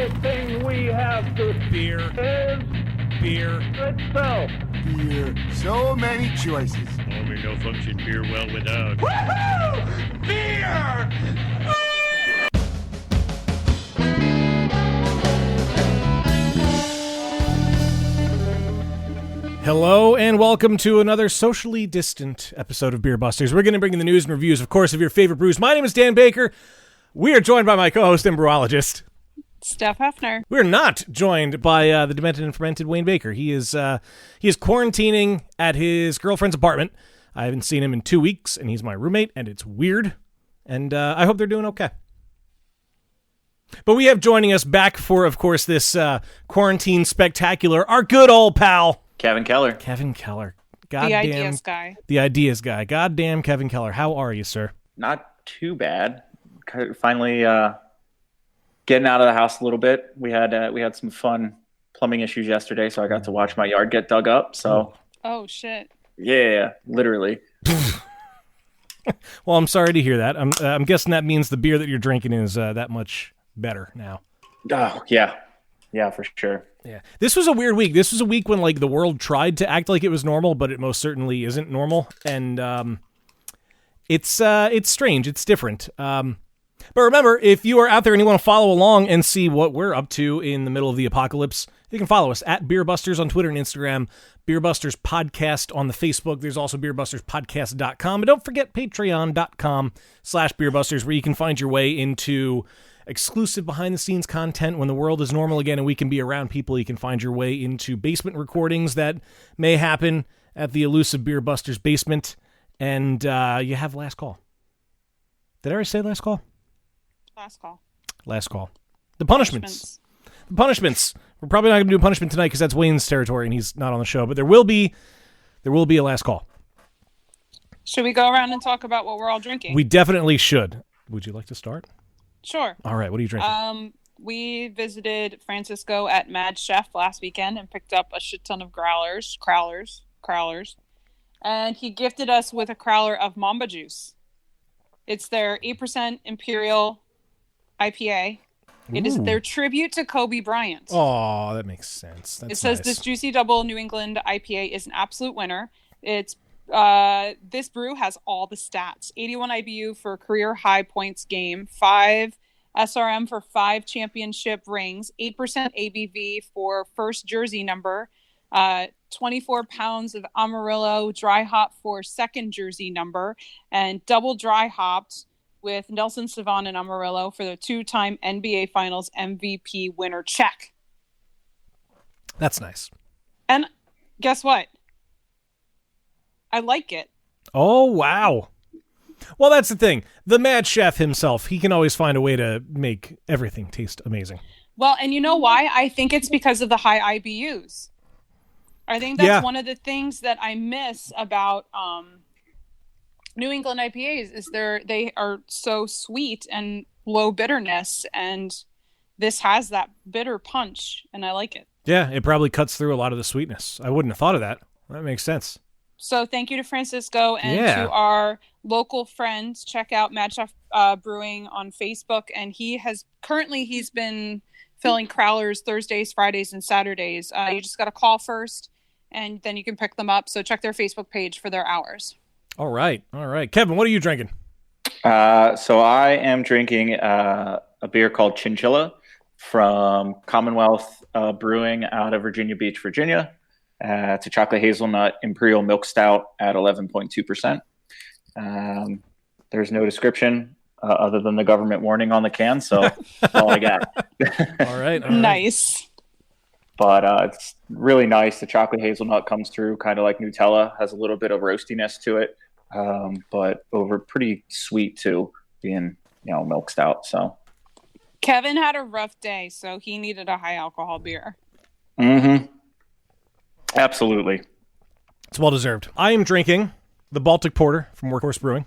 only thing we have to Beer. is Beer. itself. Beer. So many choices. Only no function beer well without. Woohoo! Beer! Hello and welcome to another socially distant episode of Beer Busters. We're going to bring in the news and reviews, of course, of your favorite brews. My name is Dan Baker. We are joined by my co-host and brewologist, Steph Hefner. We're not joined by the demented and fermented Wayne Baker. He is quarantining at his girlfriend's apartment. I haven't seen him in 2 weeks, and he's my roommate, and it's weird. And I hope they're doing okay. But we have joining us back for, of course, this quarantine spectacular, our good old pal, Kevin Keller. Kevin Keller. The ideas guy. The ideas guy. Goddamn Kevin Keller. How are you, sir? Not too bad. Finally getting out of the house a little bit. We had some fun plumbing issues yesterday, so I got to watch my yard get dug up. So Oh shit. yeah, literally. Well, I'm sorry to hear that. I'm guessing that means the beer that you're drinking is that much better now. Oh yeah, for sure. Yeah, this was a weird week. This was a week when like the world tried to act like it was normal, but it most certainly isn't normal, and it's strange. It's different. But remember, if you are out there and you want to follow along and see what we're up to in the middle of the apocalypse, you can follow us at BeerBusters on Twitter and Instagram, BeerBusters Podcast on the Facebook. There's also BeerBustersPodcast.com. And don't forget Patreon.com/BeerBusters, where you can find your way into exclusive behind-the-scenes content when the world is normal again and we can be around people. You can find your way into basement recordings that may happen at the elusive Beer Busters basement. And you have Last Call. Did I already say Last Call? Last call. The punishments. The punishments. We're probably not going to do a punishment tonight because that's Wayne's territory and he's not on the show. But there will be a last call. Should we go around and talk about what we're all drinking? We definitely should. Would you like to start? Sure. All right. What are you drinking? We visited Francisco at Mad Chef last weekend and picked up a shit ton of crowlers. And he gifted us with a crowler of Mamba Juice. It's their 8% Imperial IPA. It is their tribute to Kobe Bryant. Oh, that makes sense. That's it says nice. This juicy double New England IPA is an absolute winner. It's this brew has all the stats: 81 IBU for career high points game, 5 SRM for 5 championship rings, 8% ABV for first jersey number, 24 pounds of Amarillo dry hop for second jersey number, and double dry hopped with Nelson Savan and Amarillo for the 2-time NBA Finals MVP winner. Check. That's nice. And guess what? I like it. Oh, wow. Well, that's the thing. The Mad Chef himself, he can always find a way to make everything taste amazing. Well, and you know why? I think it's because of the high IBUs. I think that's one of the things that I miss about New England IPAs is they are so sweet and low bitterness, and this has that bitter punch, and I like it. Yeah, it probably cuts through a lot of the sweetness. I wouldn't have thought of that. That makes sense. So thank you to Francisco and to our local friends. Check out Mad Chef Brewing on Facebook, and he's been filling crowlers Thursdays, Fridays, and Saturdays. You just got to call first, and then you can pick them up. So check their Facebook page for their hours. All right. Kevin, what are you drinking? So I am drinking a beer called Chinchilla from Commonwealth Brewing out of Virginia Beach, Virginia. It's a chocolate hazelnut imperial milk stout at 11.2%. There's no description other than the government warning on the can, so that's all I got. All right. Nice. But it's really nice. The chocolate hazelnut comes through kind of like Nutella, has a little bit of roastiness to it, but over pretty sweet too, being milk stout. So Kevin had a rough day, so he needed a high alcohol beer. Mm-hmm. Absolutely. It's well deserved. I am drinking the Baltic Porter from Workhorse Brewing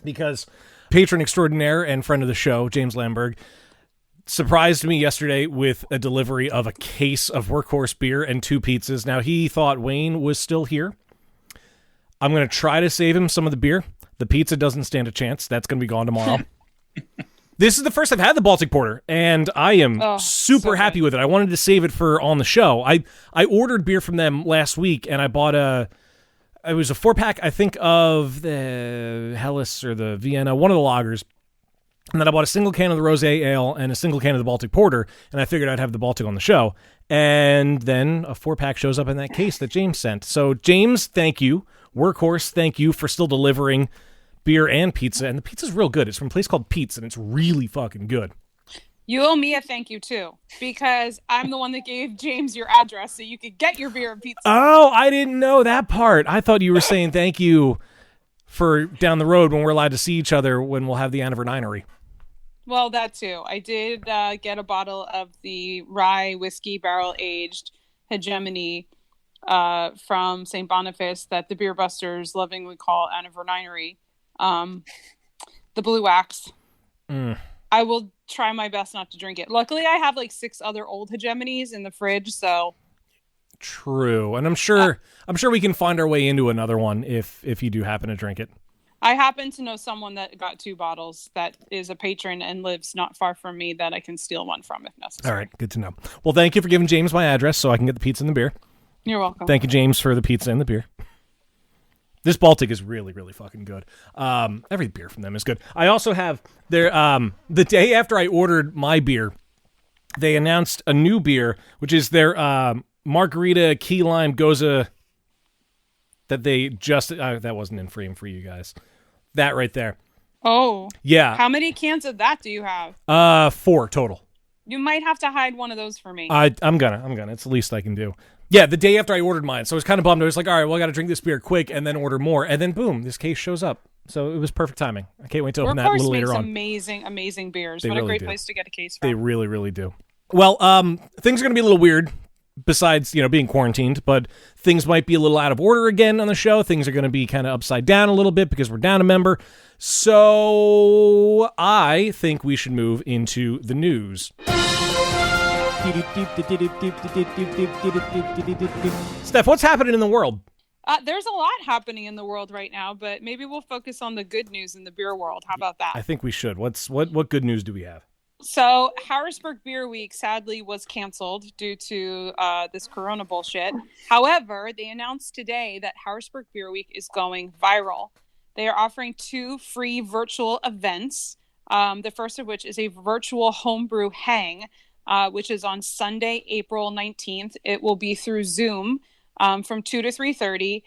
because patron extraordinaire and friend of the show, James Lamberg, surprised me yesterday with a delivery of a case of Workhorse beer and 2 pizzas. Now, he thought Wayne was still here. I'm going to try to save him some of the beer. The pizza doesn't stand a chance. That's going to be gone tomorrow. This is the first I've had the Baltic Porter, and I am super happy with it. I wanted to save it for on the show. I ordered beer from them last week, and I bought it was a 4-pack, I think, of the Helles or the Vienna, one of the lagers. And then I bought a single can of the Rosé Ale and a single can of the Baltic Porter, and I figured I'd have the Baltic on the show. And then a 4-pack shows up in that case that James sent. So, James, thank you. Workhorse, thank you for still delivering beer and pizza. And the pizza's real good. It's from a place called Pete's, and it's really fucking good. You owe me a thank you, too, because I'm the one that gave James your address so you could get your beer and pizza. Oh, I didn't know that part. I thought you were saying thank you for down the road when we're allowed to see each other when we'll have the anniversary. Well, that too. I did get a bottle of the rye whiskey barrel-aged hegemony from St. Boniface that the Beer Busters lovingly call anniversary. The Blue Wax. I will try my best not to drink it. Luckily, I have like 6 other old hegemonies in the fridge, so... True. And I'm sure we can find our way into another one if you do happen to drink it. I happen to know someone that got 2 bottles that is a patron and lives not far from me that I can steal one from if necessary. All right, good to know. Well, thank you for giving James my address so I can get the pizza and the beer. You're welcome. Thank you, James, for the pizza and the beer. This Baltic is really, really fucking good. Every beer from them is good. I also have their the day after I ordered my beer, they announced a new beer, which is their Margarita Key Lime Goza that they just that wasn't in frame for you guys. That right there. Oh. Yeah. How many cans of that do you have? 4 total. You might have to hide one of those for me. I'm gonna. It's the least I can do. Yeah, the day after I ordered mine. So I was kind of bummed. I was like, all right, well, I got to drink this beer quick and then order more. And then, boom, this case shows up. So it was perfect timing. I can't wait to open that a little later on. Amazing, amazing beers. They what really a great do. place to get a case from. They really, really do. Well, things are going to be a little weird besides, being quarantined, but things might be a little out of order again on the show. Things are going to be kind of upside down a little bit because we're down a member. So I think we should move into the news. Steph, what's happening in the world? There's a lot happening in the world right now, but maybe we'll focus on the good news in the beer world. How about that? I think we should. What good news do we have? So Harrisburg Beer Week sadly was canceled due to this corona bullshit. However, they announced today that Harrisburg Beer Week is going viral. They are offering 2 free virtual events. The first of which is a virtual homebrew hang, which is on Sunday, April 19th. It will be through Zoom from 2 to 3:30.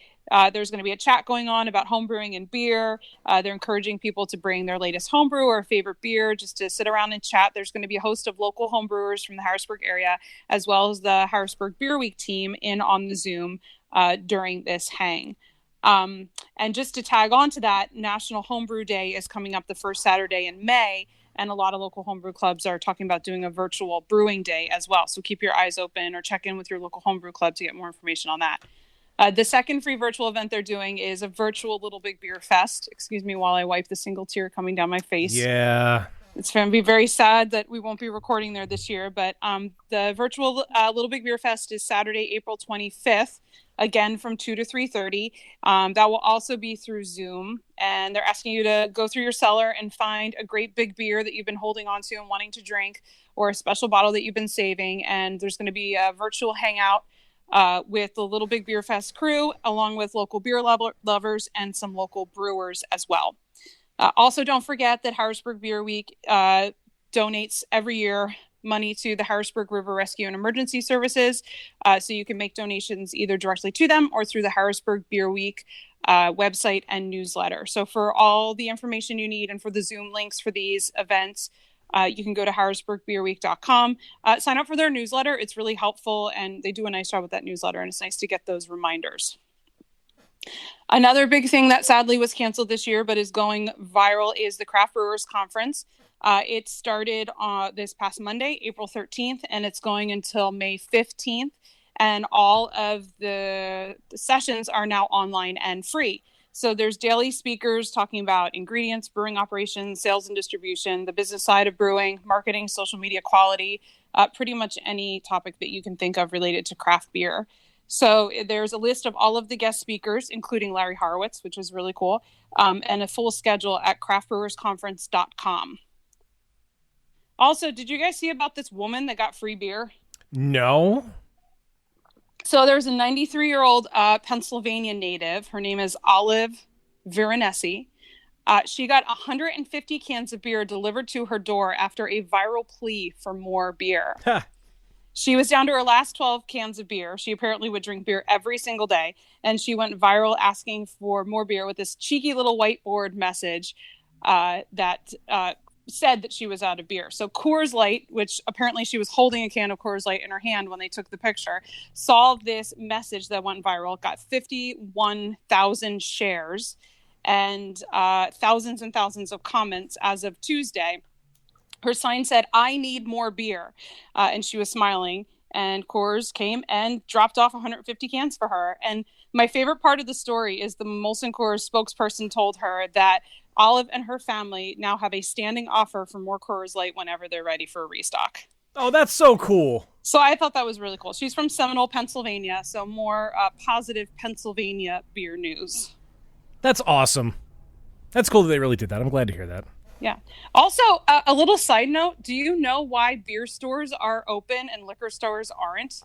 There's going to be a chat going on about homebrewing and beer. They're encouraging people to bring their latest homebrew or favorite beer just to sit around and chat. There's going to be a host of local homebrewers from the Harrisburg area, as well as the Harrisburg Beer Week team in on the Zoom during this hang. And just to tag on to that, National Homebrew Day is coming up the first Saturday in May. And a lot of local homebrew clubs are talking about doing a virtual brewing day as well. So keep your eyes open or check in with your local homebrew club to get more information on that. The second free virtual event they're doing is a virtual Little Big Beer Fest. Excuse me while I wipe the single tear coming down my face. Yeah. It's going to be very sad that we won't be recording there this year. But the virtual Little Big Beer Fest is Saturday, April 25th. Again, from 2 to 3:30. That will also be through Zoom. And they're asking you to go through your cellar and find a great big beer that you've been holding on to and wanting to drink, or a special bottle that you've been saving. And there's going to be a virtual hangout with the Little Big Beer Fest crew, along with local beer lovers and some local brewers as well. Also, don't forget that Harrisburg Beer Week donates every year money to the Harrisburg River Rescue and Emergency Services. So you can make donations either directly to them or through the Harrisburg Beer Week website and newsletter. So for all the information you need and for the Zoom links for these events, you can go to harrisburgbeerweek.com. Sign up for their newsletter. It's really helpful, and they do a nice job with that newsletter, and it's nice to get those reminders. Another big thing that sadly was canceled this year but is going viral is the Craft Brewers Conference. It started this past Monday, April 13th, and it's going until May 15th. And all of the sessions are now online and free. So there's daily speakers talking about ingredients, brewing operations, sales and distribution, the business side of brewing, marketing, social media quality, pretty much any topic that you can think of related to craft beer. So there's a list of all of the guest speakers, including Larry Horowitz, which is really cool, and a full schedule at craftbrewersconference.com. Also, did you guys see about this woman that got free beer? No. So there's a 93-year-old Pennsylvania native. Her name is Olive Veronesi. She got 150 cans of beer delivered to her door after a viral plea for more beer. She was down to her last 12 cans of beer. She apparently would drink beer every single day. And she went viral asking for more beer with this cheeky little whiteboard message that said that she was out of beer. So Coors Light, which apparently she was holding a can of Coors Light in her hand when they took the picture, saw this message that went viral, got 51,000 shares and thousands and thousands of comments as of Tuesday. Her sign said, "I need more beer." And she was smiling. And Coors came and dropped off 150 cans for her. And my favorite part of the story is the Molson Coors spokesperson told her that Olive and her family now have a standing offer for more Coors Light whenever they're ready for a restock. Oh, that's so cool. So I thought that was really cool. She's from Seminole, Pennsylvania. So more positive Pennsylvania beer news. That's awesome. That's cool that they really did that. I'm glad to hear that. Yeah. Also, a little side note. Do you know why beer stores are open and liquor stores aren't?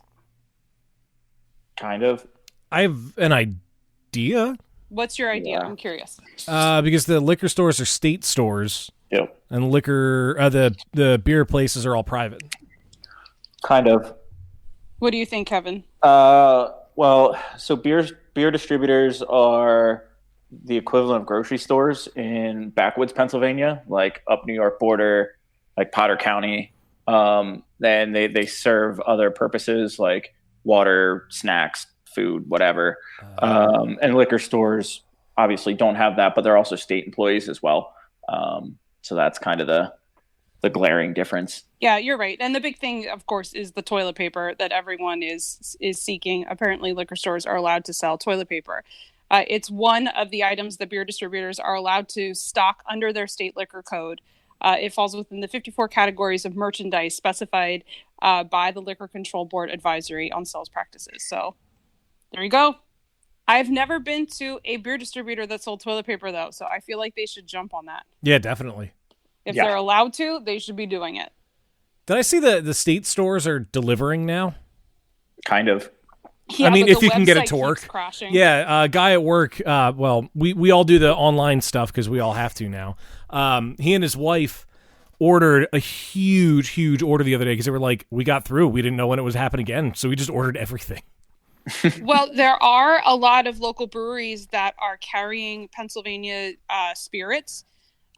Kind of. I have an idea. What's your idea? Yeah. I'm curious. Because the liquor stores are state stores, Yep. and the beer places are all private. Kind of. What do you think, Kevin? Well, so beer distributors are the equivalent of grocery stores in backwoods Pennsylvania, like up New York border, like Potter County. Then they serve other purposes like water, snacks, food, whatever. And liquor stores obviously don't have that, but they're also state employees as well. So that's kind of the glaring difference. Yeah, you're right. And the big thing, of course, is the toilet paper that everyone is seeking. Apparently, liquor stores are allowed to sell toilet paper. It's one of the items that beer distributors are allowed to stock under their state liquor code. It falls within the 54 categories of merchandise specified by the Liquor Control Board Advisory on Sales Practices. So there you go. I've never been to a beer distributor that sold toilet paper, though, so I feel like they should jump on that. Yeah, definitely. If they're allowed to, they should be doing it. Did I see the state stores are delivering now? Kind of. Yeah, I mean, but if the you can get it website to work. keeps crashing. Yeah, a guy at work, we all do the online stuff because we all have to now. He and his wife ordered a huge order the other day because they were like, we got through. We didn't know when it was happening again, so we just ordered everything. Well, there are a lot of local breweries that are carrying Pennsylvania spirits,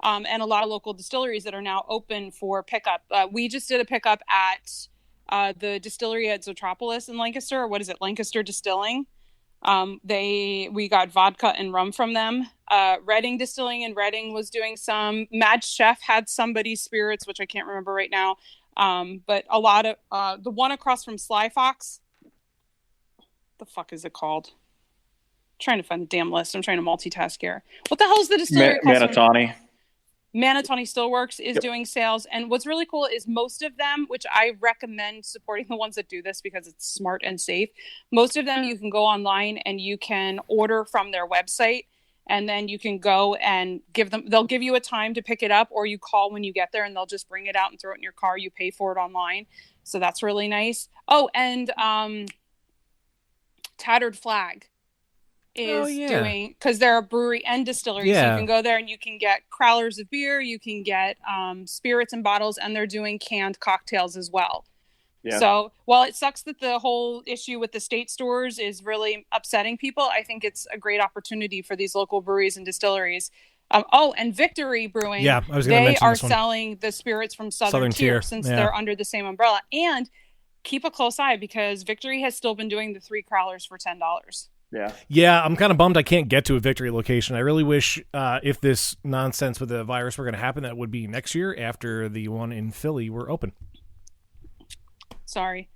and a lot of local distilleries that are now open for pickup. We just did a pickup at the distillery at Zotropolis in Lancaster. What is it? Lancaster Distilling. We got vodka and rum from them. Reading Distilling in Reading was doing some. Mad Chef had somebody's spirits, which I can't remember right now. But a lot of the one across from Sly Fox. The fuck is it called? I'm trying to find the damn list. I'm trying to multitask here. What the hell is the distillery? Manatawny. Manatawny Stillworks is doing sales. And what's really cool is most of them, which I recommend supporting the ones that do this because it's smart and safe. Most of them you can go online and you can order from their website, and then you can go and they'll give you a time to pick it up, or you call when you get there and they'll just bring it out and throw it in your car. You pay for it online. So that's really nice. Oh, and Tattered Flag is doing, because they're a brewery and distillery, so you can go there and you can get crowlers of beer, you can get spirits and bottles, and they're doing canned cocktails as well. So while it sucks that the whole issue with the state stores is really upsetting people, I think it's a great opportunity for these local breweries and distilleries. And Victory Brewing, I was going to mention are this one. selling the spirits from Southern Tier since they're under the same umbrella. And keep a close eye because Victory has still been doing the 3 crowlers for $10. Yeah, I'm kind of bummed I can't get to a Victory location. I really wish if this nonsense with the virus were going to happen, that would be next year after the one in Philly were open. Sorry.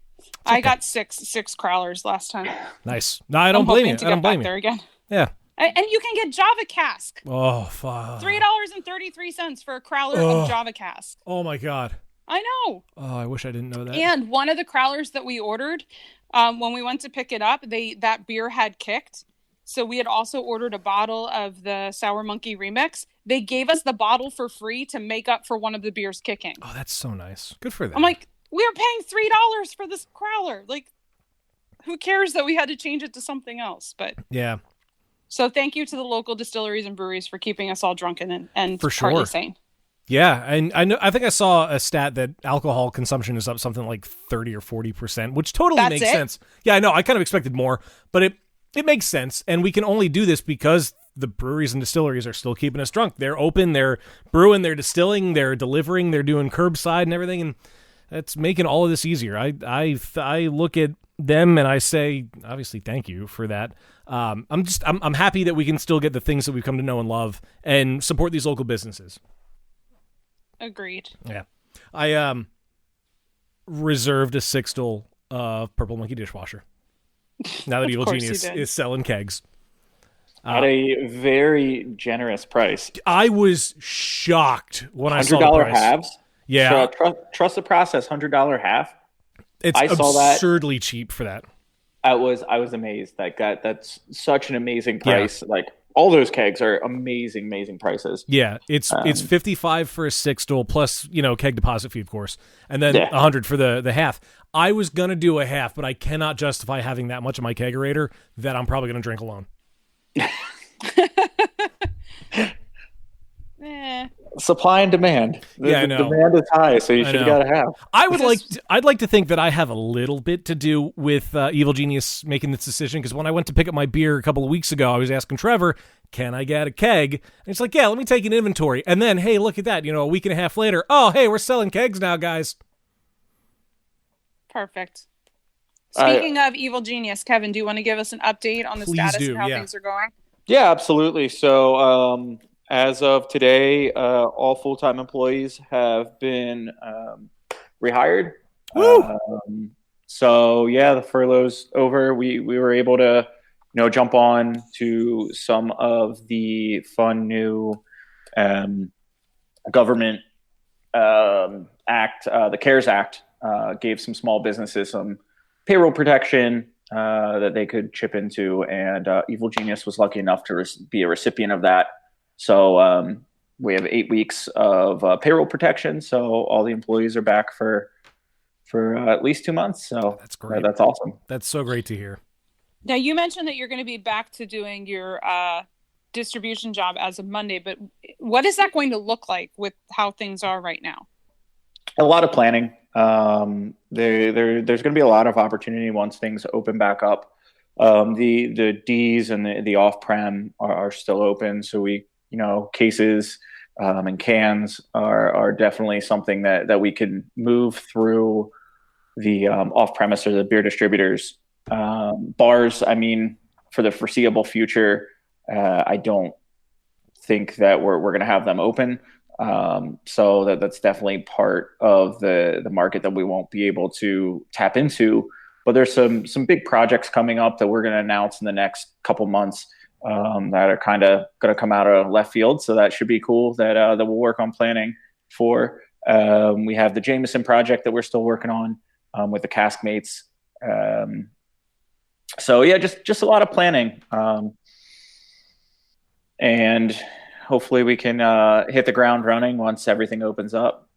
I got six crowlers last time. Nice. No, I don't blame you. I don't blame you. There again. Yeah. And you can get Java Cask. Oh, fuck. $3.33 for a crowler of Java Cask. Oh, my God. I know. Oh, I wish I didn't know that. And one of the crowlers that we ordered, when we went to pick it up, that beer had kicked, So we had also ordered a bottle of the Sour Monkey Remix. They gave us the bottle for free to make up for one of the beers kicking. Oh, that's so nice. Good for them. I'm like, we were paying $3 for this crowler. Like, who cares that we had to change it to something else? But yeah. So thank you to the local distilleries and breweries for keeping us all drunken and for sure. partly sane. Yeah, and I think I saw a stat that alcohol consumption is up something like 30 or 40%, which totally makes sense. Yeah, I know. I kind of expected more, but it makes sense, and we can only do this because the breweries and distilleries are still keeping us drunk. They're open, they're brewing, they're distilling, they're delivering, they're doing curbside and everything, and that's making all of this easier. I look at them and I say, obviously, thank you for that. I'm happy that we can still get the things that we've come to know and love and support these local businesses. Agreed. Yeah. I reserved a sixtel of Purple Monkey dishwasher. Now that Evil Genius is selling kegs. At a very generous price. I was shocked when I saw the $100 price. halves? Yeah. Trust the process, $100 half. I saw that. Absurdly cheap for that. I was amazed. That's such an amazing price. Yeah. Like, all those kegs are amazing prices. Yeah, it's $55 for a sixtel plus, keg deposit fee, of course, and then $100 for the half. I was gonna do a half, but I cannot justify having that much of my kegerator that I'm probably gonna drink alone. Supply and demand. I know. Demand is high, so you should have got a half. I'd like to think that I have a little bit to do with Evil Genius making this decision, because when I went to pick up my beer a couple of weeks ago, I was asking Trevor, can I get a keg? And he's like, yeah, let me take an inventory. And then, hey, look at that. A week and a half later, oh, hey, we're selling kegs now, guys. Perfect. Speaking of Evil Genius, Kevin, do you want to give us an update on the status and how things are going? Yeah, absolutely. So, as of today, all full-time employees have been rehired. So yeah, the furlough's over. We were able to, jump on to some of the fun new government act. The CARES Act gave some small businesses some payroll protection that they could chip into, and Evil Genius was lucky enough to be a recipient of that. So we have 8 weeks of payroll protection. So all the employees are back for at least 2 months. So that's great. That's awesome. That's so great to hear. Now, you mentioned that you're going to be back to doing your distribution job as of Monday, but what is that going to look like with how things are right now? A lot of planning. There's going to be a lot of opportunity once things open back up. The D's and the off-prem are still open. So cases and cans are definitely something that we can move through the off-premise or the beer distributors. Bars, for the foreseeable future, I don't think that we're going to have them open. So that's definitely part of the market that we won't be able to tap into. But there's some big projects coming up that we're going to announce in the next couple months that are kind of going to come out of left field. So that should be cool that we'll work on planning for. We have the Jameson project that we're still working on with the cask mates. So yeah, just a lot of planning. And hopefully we can hit the ground running once everything opens up.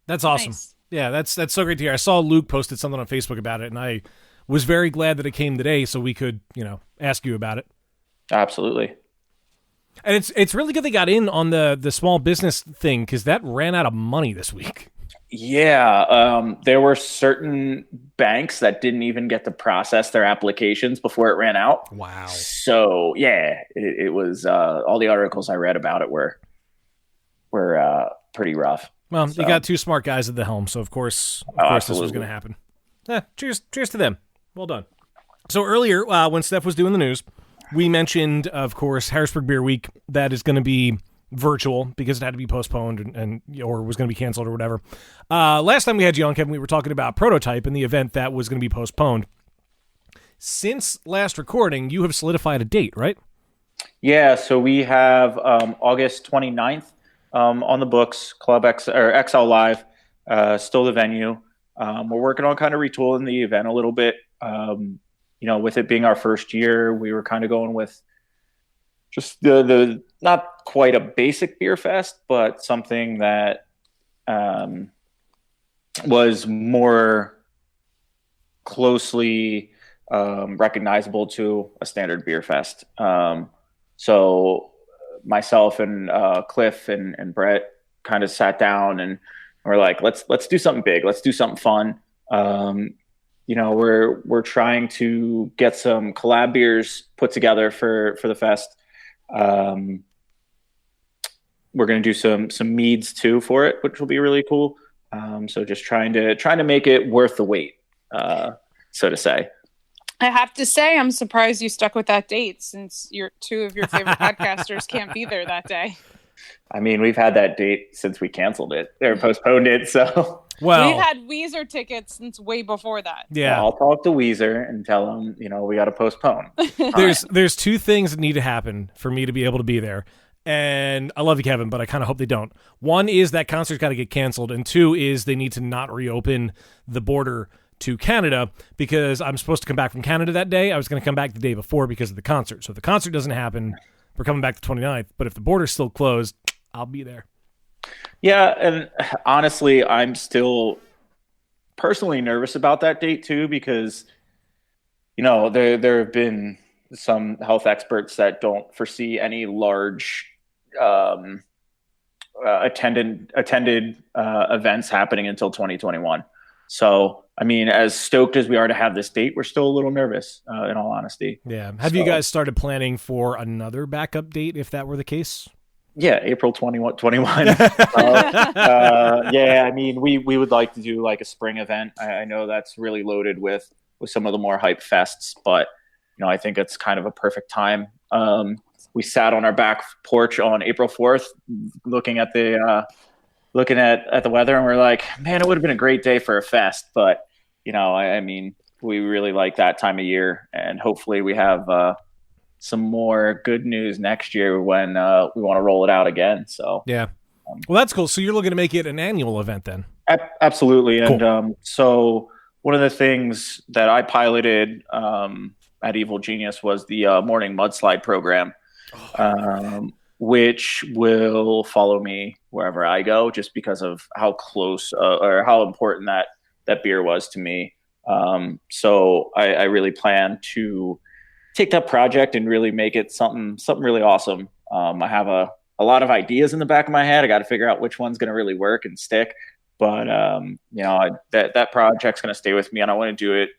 That's awesome. Nice. Yeah, that's so great to hear. I saw Luke posted something on Facebook about it, and I was very glad that it came today so we could, ask you about it. Absolutely. And it's really good they got in on the small business thing, because that ran out of money this week. Yeah, there were certain banks that didn't even get to process their applications before it ran out. Wow. So yeah, it was all the articles I read about it were pretty rough. Well, you got two smart guys at the helm, so of course this was going to happen. Cheers to them. Well done. So earlier, when Steph was doing the news, we mentioned, of course, Harrisburg Beer Week that is going to be virtual because it had to be postponed and or was going to be canceled or whatever. Last time we had you on, Kevin, we were talking about Prototype and the event that was going to be postponed. Since last recording, you have solidified a date, right? Yeah, so we have August 29th on the books, Club X or XL Live, still the venue. We're working on kind of retooling the event a little bit. with it being our first year, we were kind of going with just the not quite a basic beer fest, but something that was more closely recognizable to a standard beer fest. So myself and Cliff and Brett kind of sat down and we're like, let's do something big. Let's do something fun. We're trying to get some collab beers put together for the fest. We're going to do some meads too for it, which will be really cool. So just trying to make it worth the wait, so to say. I have to say, I'm surprised you stuck with that date since two of your favorite podcasters can't be there that day. I mean, we've had that date since we canceled it or postponed it. So we've had Weezer tickets since way before that. Yeah, I'll talk to Weezer and tell them, we got to postpone. There's two things that need to happen for me to be able to be there. And I love you, Kevin, but I kind of hope they don't. One is that concert's got to get canceled, and two is they need to not reopen the border to Canada because I'm supposed to come back from Canada that day. I was going to come back the day before because of the concert. So if the concert doesn't happen, we're coming back the 29th. But if the border's still closed, I'll be there. Yeah, and honestly, I'm still personally nervous about that date too because, there have been some health experts that don't foresee any large attended events happening until 2021. So, I mean, as stoked as we are to have this date, we're still a little nervous, in all honesty. Yeah. Have you guys started planning for another backup date if that were the case? Yeah, April 21. I mean, we would like to do like a spring event. I know that's really loaded with some of the more hype fests, but I think it's kind of a perfect time. We sat on our back porch on April 4th, looking at the weather, and we're like, man, it would have been a great day for a fest. But I mean, we really like that time of year, and hopefully we have some more good news next year when we want to roll it out again. So yeah, well, that's cool. So you're looking to make it an annual event then? Absolutely. Cool. And so one of the things that I piloted at Evil Genius was the morning mudslide program, which will follow me wherever I go, just because of how close or how important that beer was to me. So I really plan to take that project and really make it something really awesome. I have a lot of ideas in the back of my head. I got to figure out which one's going to really work and stick. But that project's going to stay with me, and I want to do it.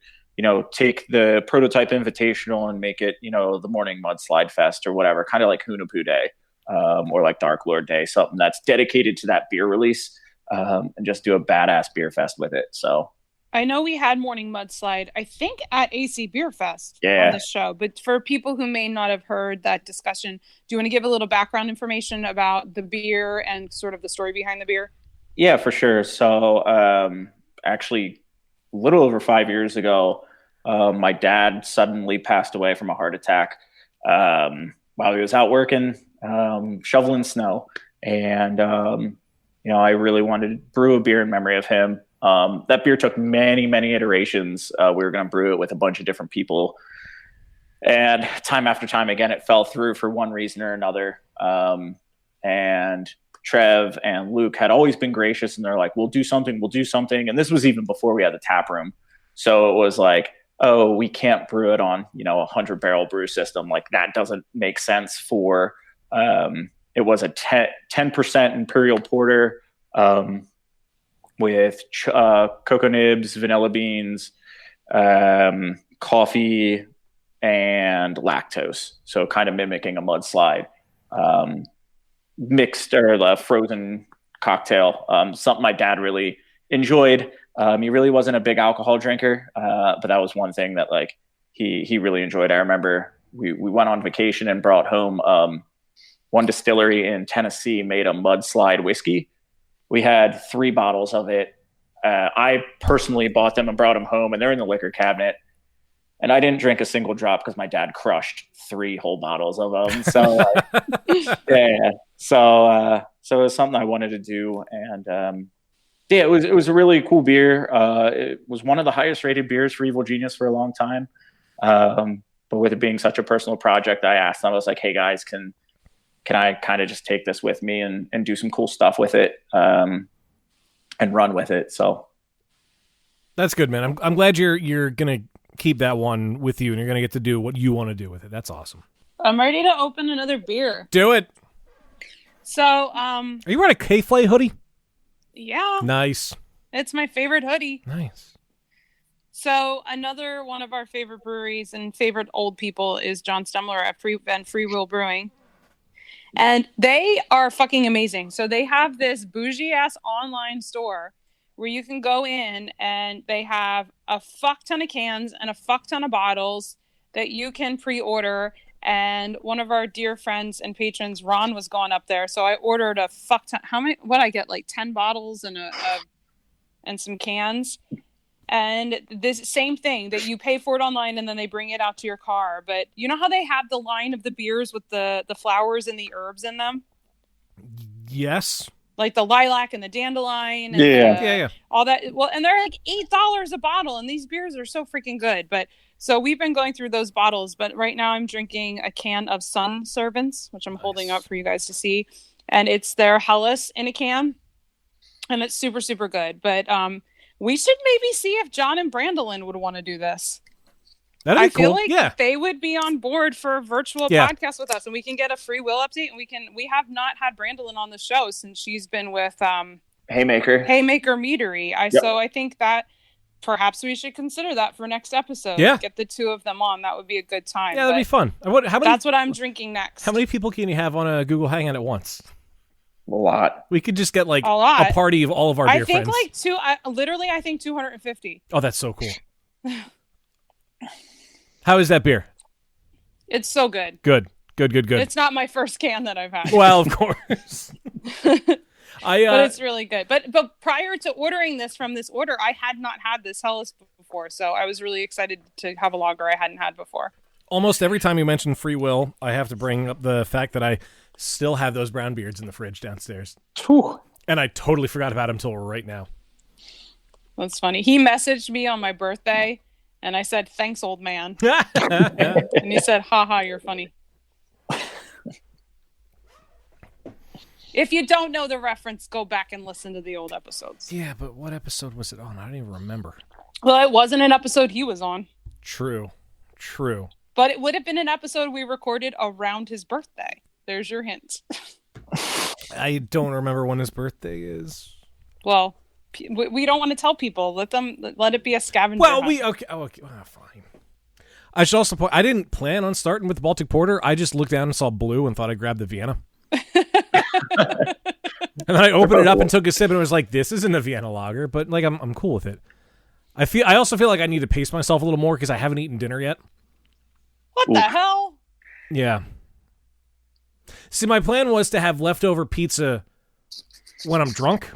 Take the prototype invitational and make it, the morning mudslide fest or whatever, kind of like Hunapoo Day, or like Dark Lord Day, something that's dedicated to that beer release, and just do a badass beer fest with it. So I know we had morning mudslide, I think at AC Beer Fest on this show, but for people who may not have heard that discussion, do you want to give a little background information about the beer and sort of the story behind the beer? Yeah, for sure. So actually a little over 5 years ago, my dad suddenly passed away from a heart attack while he was out working, shoveling snow. And, I really wanted to brew a beer in memory of him. That beer took many, many iterations. We were going to brew it with a bunch of different people. And time after time, again, it fell through for one reason or another. And Trev and Luke had always been gracious, and they're like, we'll do something. And this was even before we had the tap room. So it was like, oh, we can't brew it on, a 100-barrel brew system. Like, that doesn't make sense for, it was a 10% Imperial Porter, with cocoa nibs, vanilla beans, coffee, and lactose. So kind of mimicking a mudslide. Mixed or frozen cocktail, something my dad really enjoyed. He really wasn't a big alcohol drinker, but that was one thing that he really enjoyed. I remember we went on vacation and brought home one distillery in Tennessee made a mudslide whiskey. We had 3 bottles of it. I personally bought them and brought them home, and they're in the liquor cabinet. And I didn't drink a single drop because my dad crushed 3 whole bottles of them. So, yeah. So it was something I wanted to do. And, it was a really cool beer. It was one of the highest rated beers for Evil Genius for a long time. But with it being such a personal project, I asked them, I was like, hey guys, can I kind of just take this with me and do some cool stuff with it, and run with it. So that's good, man. I'm glad you're going to keep that one with you and you're going to get to do what you want to do with it. That's awesome. I'm ready to open another beer. Do it. So, Are you wearing a K-Flay hoodie? Yeah. Nice. It's my favorite hoodie. Nice. So another one of our favorite breweries and favorite old people is John Stemler at Free Will Brewing. And they are fucking amazing. So they have this bougie ass online store where you can go in and they have a fuck ton of cans and a fuck ton of bottles that you can pre-order. And one of our dear friends and patrons, Ron, was going up there. So I ordered a fuck ton. How many? What I get? Like 10 bottles and and some cans. And this same thing that you pay for it online and then they bring it out to your car. But you know how they have the line of the beers with the flowers and the herbs in them? Yes. Like the lilac and the dandelion. And yeah. All that. Well, and they're like $8 a bottle. And these beers are so freaking good. But so we've been going through those bottles. But right now I'm drinking a can of Sun Servants, which I'm holding up for you guys to see. And it's their Hellas in a can. And it's super, super good. But we should maybe see if John and Brandolin would want to do this. That'd be I feel cool. like they would be on board for a virtual podcast with us, and we can get a free will update. And we have not had Brandolin on the show since she's been with Haymaker Meadery. So I think that perhaps we should consider that for next episode. Yeah. Get the two of them on. That would be a good time. Yeah, that'd be fun. That's what I'm drinking next. How many people can you have on a Google Hangout at once? a lot. We could just get like a party of all of our dear friends. I think 250. Oh, that's so cool. How is that beer? It's so good. Good. It's not my first can that I've had. Well, of course. But it's really good. But prior to ordering this from this order, I had not had this Hellas before, so I was really excited to have a lager I hadn't had before. Almost every time you mention Free Will, I have to bring up the fact that I still have those brown beards in the fridge downstairs. Whew. And I totally forgot about them until right now. That's funny. He messaged me on my birthday, and I said, "Thanks, old man." And he said, "Ha, you're funny." If you don't know the reference, go back and listen to the old episodes. Yeah, but what episode was it on? I don't even remember. Well, it wasn't an episode he was on. True. But it would have been an episode we recorded around his birthday. There's your hint. I don't remember when his birthday is. Well, we don't want to tell people. Let it be a scavenger Well, hunt. okay. Fine. I should also point, I didn't plan on starting with the Baltic Porter. I just looked down and saw blue and thought I'd grab the Vienna. And then I opened it up and took a sip and was like, this isn't a Vienna lager, but like I'm cool with it. I also feel like I need to pace myself a little more because I haven't eaten dinner yet. What the hell? Yeah. See, my plan was to have leftover pizza when I'm drunk.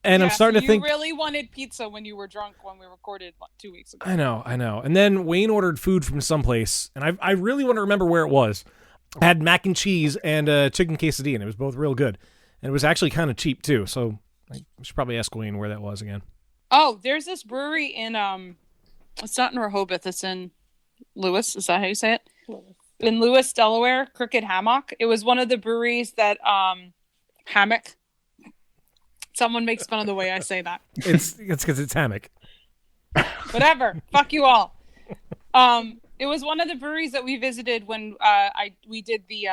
And I'm starting to think... You really wanted pizza when you were drunk when we recorded 2 weeks ago. I know. And then Wayne ordered food from someplace, and I really want to remember where it was. I had mac and cheese and a chicken quesadilla, and it was both real good. And it was actually kind of cheap, too, so I should probably ask Wayne where that was again. Oh, there's this brewery in... It's not in Rehoboth, it's in Lewis. Is that how you say it? Lewis. In Lewis, Delaware, Crooked Hammock. It was one of the breweries that... Hammock. Someone makes fun of the way I say that. It's because it's hammock. Whatever. Fuck you all. It was one of the breweries that we visited when we did the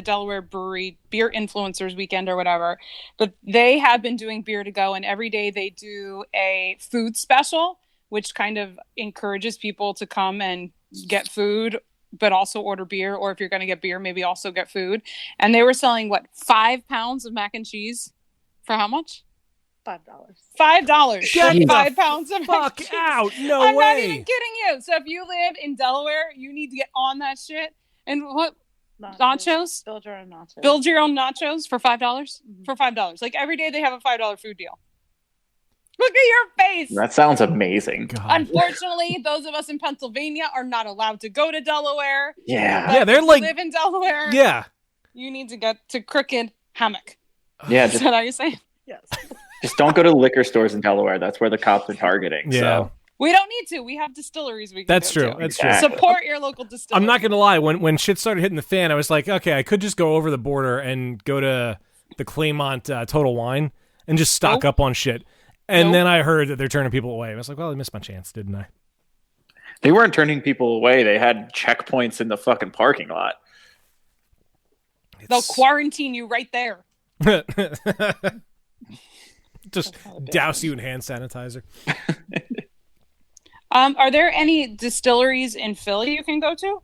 Delaware Brewery Beer Influencers Weekend or whatever. But they have been doing beer to go, and every day they do a food special, which kind of encourages people to come and get food, but also order beer. Or if you're going to get beer, maybe also get food. And they were selling 5 pounds of mac and cheese. For how much? $5. $5. Get 5 pounds of fuck cheese. out! No I'm way. not even kidding you. So if you live in Delaware, you need to get on that shit. And what? Nachos? Build your own nachos. Build your own nachos for $5? Mm-hmm. For $5. Like every day they have a $5 food deal. Look at your face. That sounds amazing. God. Unfortunately, those of us in Pennsylvania are not allowed to go to Delaware. Yeah. But Yeah, they're if you like live in Delaware. Yeah. You need to get to Crooked Hammock. Yeah, Is just that how you say it? Yes. don't go to liquor stores in Delaware. That's where the cops are targeting. Yeah. So We don't need to. We have distilleries we can That's go true. to. That's true. Support your local distillery. I'm not gonna lie. When shit started hitting the fan, I was like, okay, I could just go over the border and go to the Claymont Total Wine and just stock up on shit. And then I heard that they're turning people away. I was like, well, I missed my chance, didn't I? They weren't turning people away. They had checkpoints in the fucking parking lot. They'll quarantine you right there. Just douse you in hand sanitizer. Are there any distilleries in Philly you can go to?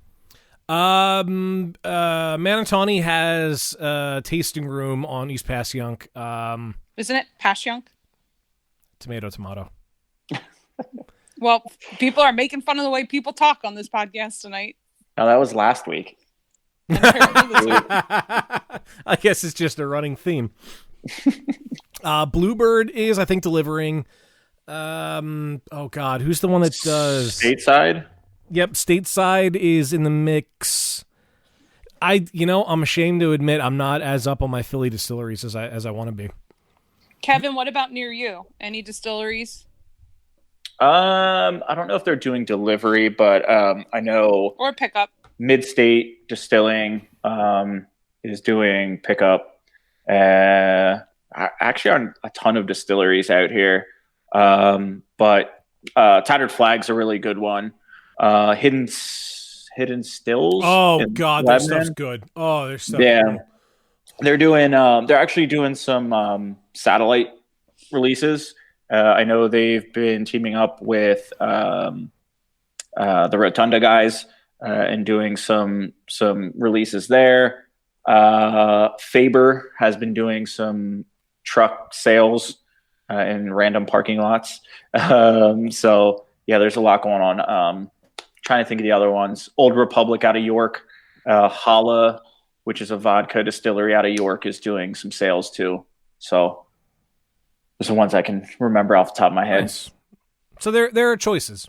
Manatawny has a tasting room on East Passyunk. Isn't it Passyunk? Tomato. Well, people are making fun of the way people talk on this podcast tonight. No, that was last week. I guess it's just a running theme. Bluebird is, I think, delivering. Oh God, who's the one that does Stateside? Yep, Stateside is in the mix. I'm ashamed to admit I'm not as up on my Philly distilleries as I want to be. Kevin, what about near you? Any distilleries? I don't know if they're doing delivery, but I know Or pickup. Mid-State Distilling is doing pickup. Actually, on a ton of distilleries out here, but Tattered Flag's a really good one. Hidden Stills. Oh God, their Lebanon. stuff's good. Oh, their stuff. Yeah, Cool. they're doing. They're actually doing some satellite releases. I know they've been teaming up with the Rotunda guys and doing some releases there. Faber has been doing some truck sales in random parking lots. So yeah, there's a lot going on. Trying to think of the other ones. Old Republic out of York, Holla, which is a vodka distillery out of York, is doing some sales too. So those are the ones I can remember off the top of my head. Nice. So there are choices.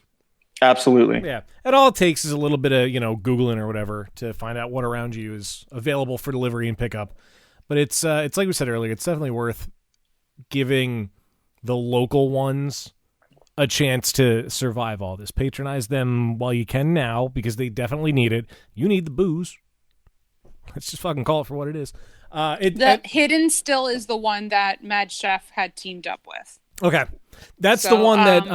Absolutely. Yeah, and all it takes is a little bit of Googling or whatever to find out what around you is available for delivery and pickup. But it's like we said earlier, it's definitely worth giving the local ones a chance to survive all this. Patronize them while you can now, because they definitely need it. You need the booze. Let's just fucking call it for what it is. Hidden Still is the one that Mad Chef had teamed up with. Okay, that's the one that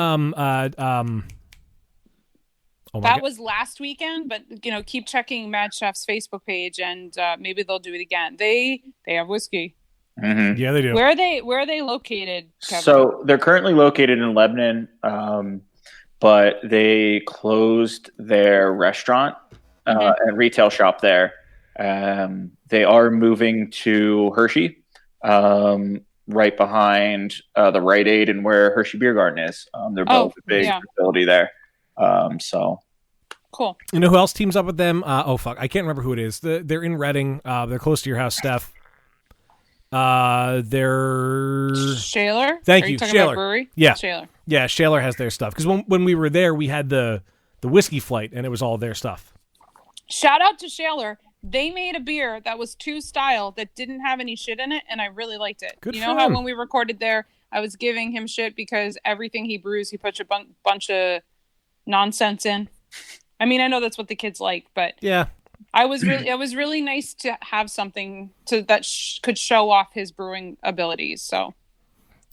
that was last weekend, but keep checking Mad Chef's Facebook page, and maybe they'll do it again. They have whiskey. Mm-hmm. Yeah, they do. Where are they located, Kevin? So they're currently located in Lebanon, but they closed their restaurant and retail shop there. They are moving to Hershey, right behind the Rite Aid and where Hershey Beer Garden is. They're both a big facility there. So cool. You know who else teams up with them? I can't remember who it is. They're in Reading. They're close to your house, Steph. They're Shaler. Thank Are you, talking Shaler. about brewery? Yeah, Shaler. Yeah, Shaler has their stuff. Because when we were there, we had the whiskey flight, and it was all their stuff. Shout out to Shaler. They made a beer that was 2 style that didn't have any shit in it, and I really liked it. Good you for know how him. when we recorded there, I was giving him shit because everything he brews, he puts a bunch of nonsense in. I mean, I know that's what the kids like, but Yeah. it was really nice to have something that could show off his brewing abilities. So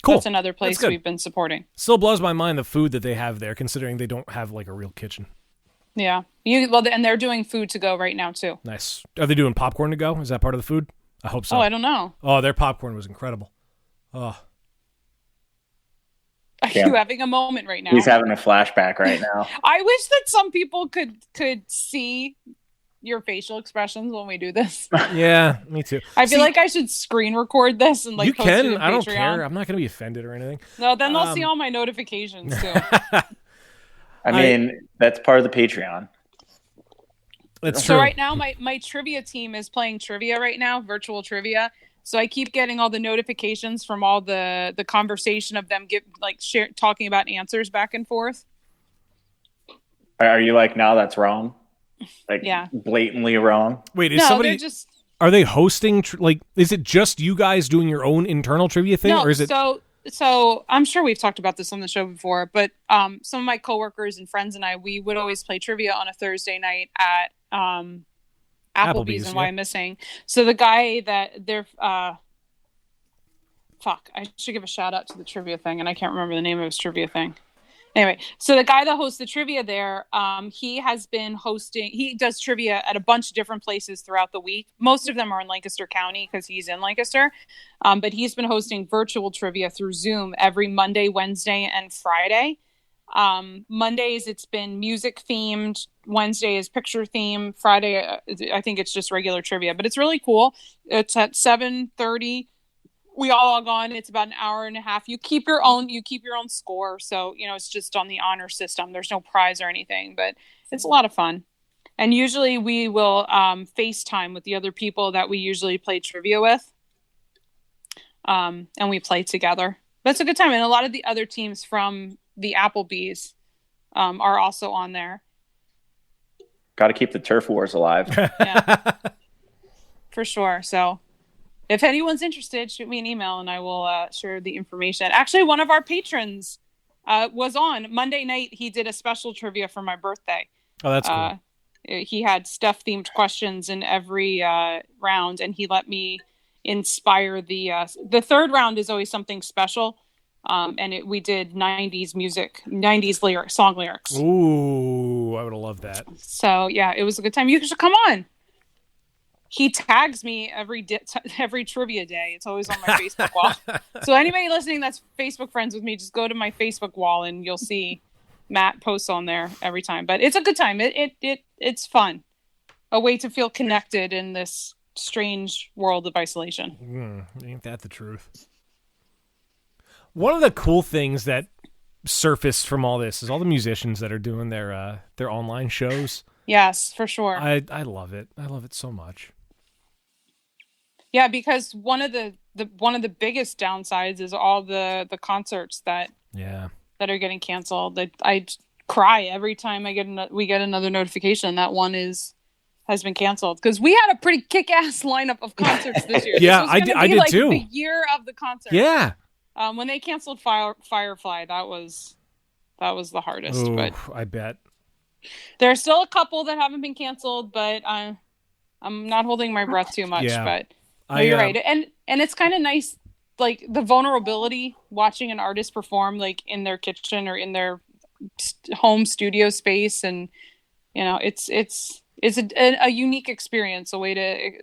Cool. that's another place good. we've been supporting. Still blows my mind the food that they have there, considering they don't have like a real kitchen. Yeah. And they're doing food to go right now too. Nice. Are they doing popcorn to go? Is that part of the food? I hope so. Oh, I don't know. Oh, their popcorn was incredible. Oh. Are you having a moment right now? he's having a flashback right now. I wish that some people could see your facial expressions when we do this. Yeah, me too. I feel like I should screen record this and you post it can. in I don't Patreon. care. I'm not going to be offended or anything. No, then they'll see all my notifications too. I mean, that's part of the Patreon. That's So true. right now, my trivia team is playing trivia right now, virtual trivia. So I keep getting all the notifications from all the conversation of them talking about answers back and forth. Are you like, no, that's wrong? Like, Yeah. blatantly wrong? Wait, is No, somebody? they're just Are they hosting? Is it just you guys doing your own internal trivia thing, no. or is it? So So I'm sure we've talked about this on the show before, but some of my coworkers and friends and I, we would always play trivia on a Thursday night at Applebee's and Why I'm Missing. So the guy that they're I should give a shout out to the trivia thing, and I can't remember the name of his trivia thing. Anyway, so the guy that hosts the trivia there, he has been hosting. He does trivia at a bunch of different places throughout the week. Most of them are in Lancaster County because he's in Lancaster. But he's been hosting virtual trivia through Zoom every Monday, Wednesday, and Friday. Mondays it's been music themed. Wednesday is picture themed. Friday, I think it's just regular trivia, but it's really cool. It's at 7:30. We all log on. It's about an hour and a half. You keep your own score. So, it's just on the honor system. There's no prize or anything, but it's a lot of fun. And usually we will FaceTime with the other people that we usually play trivia with. And we play together. But it's a good time. And a lot of the other teams from the Applebee's are also on there. Got to keep the turf wars alive. Yeah, for sure. So if anyone's interested, shoot me an email and I will share the information. Actually, one of our patrons was on Monday night. He did a special trivia for my birthday. Oh, that's cool. He had Steph themed questions in every round, and he let me inspire the third round is always something special. And we did 90s music, 90s song lyrics. Ooh, I would have loved that. So yeah, it was a good time. You should come on. He tags me every trivia day. It's always on my Facebook wall. So anybody listening that's Facebook friends with me, just go to my Facebook wall and you'll see Matt posts on there every time. But it's a good time. It's fun. A way to feel connected in this strange world of isolation. Ain't that the truth? One of the cool things that surfaced from all this is all the musicians that are doing their online shows. Yes, for sure. I love it. I love it so much. Yeah, because one of the biggest downsides is all the concerts that are getting canceled. That I cry every time we get another notification that one has been canceled, because we had a pretty kick-ass lineup of concerts this year. Yeah, I did like too. The year of the concert. Yeah. When they canceled Firefly, that was the hardest. Ooh, but I bet. There's still a couple that haven't been canceled, but I'm not holding my breath too much. Yeah. But you're right, and it's kind of nice, like the vulnerability watching an artist perform, like in their kitchen or in their home studio space, and it's a unique experience, a way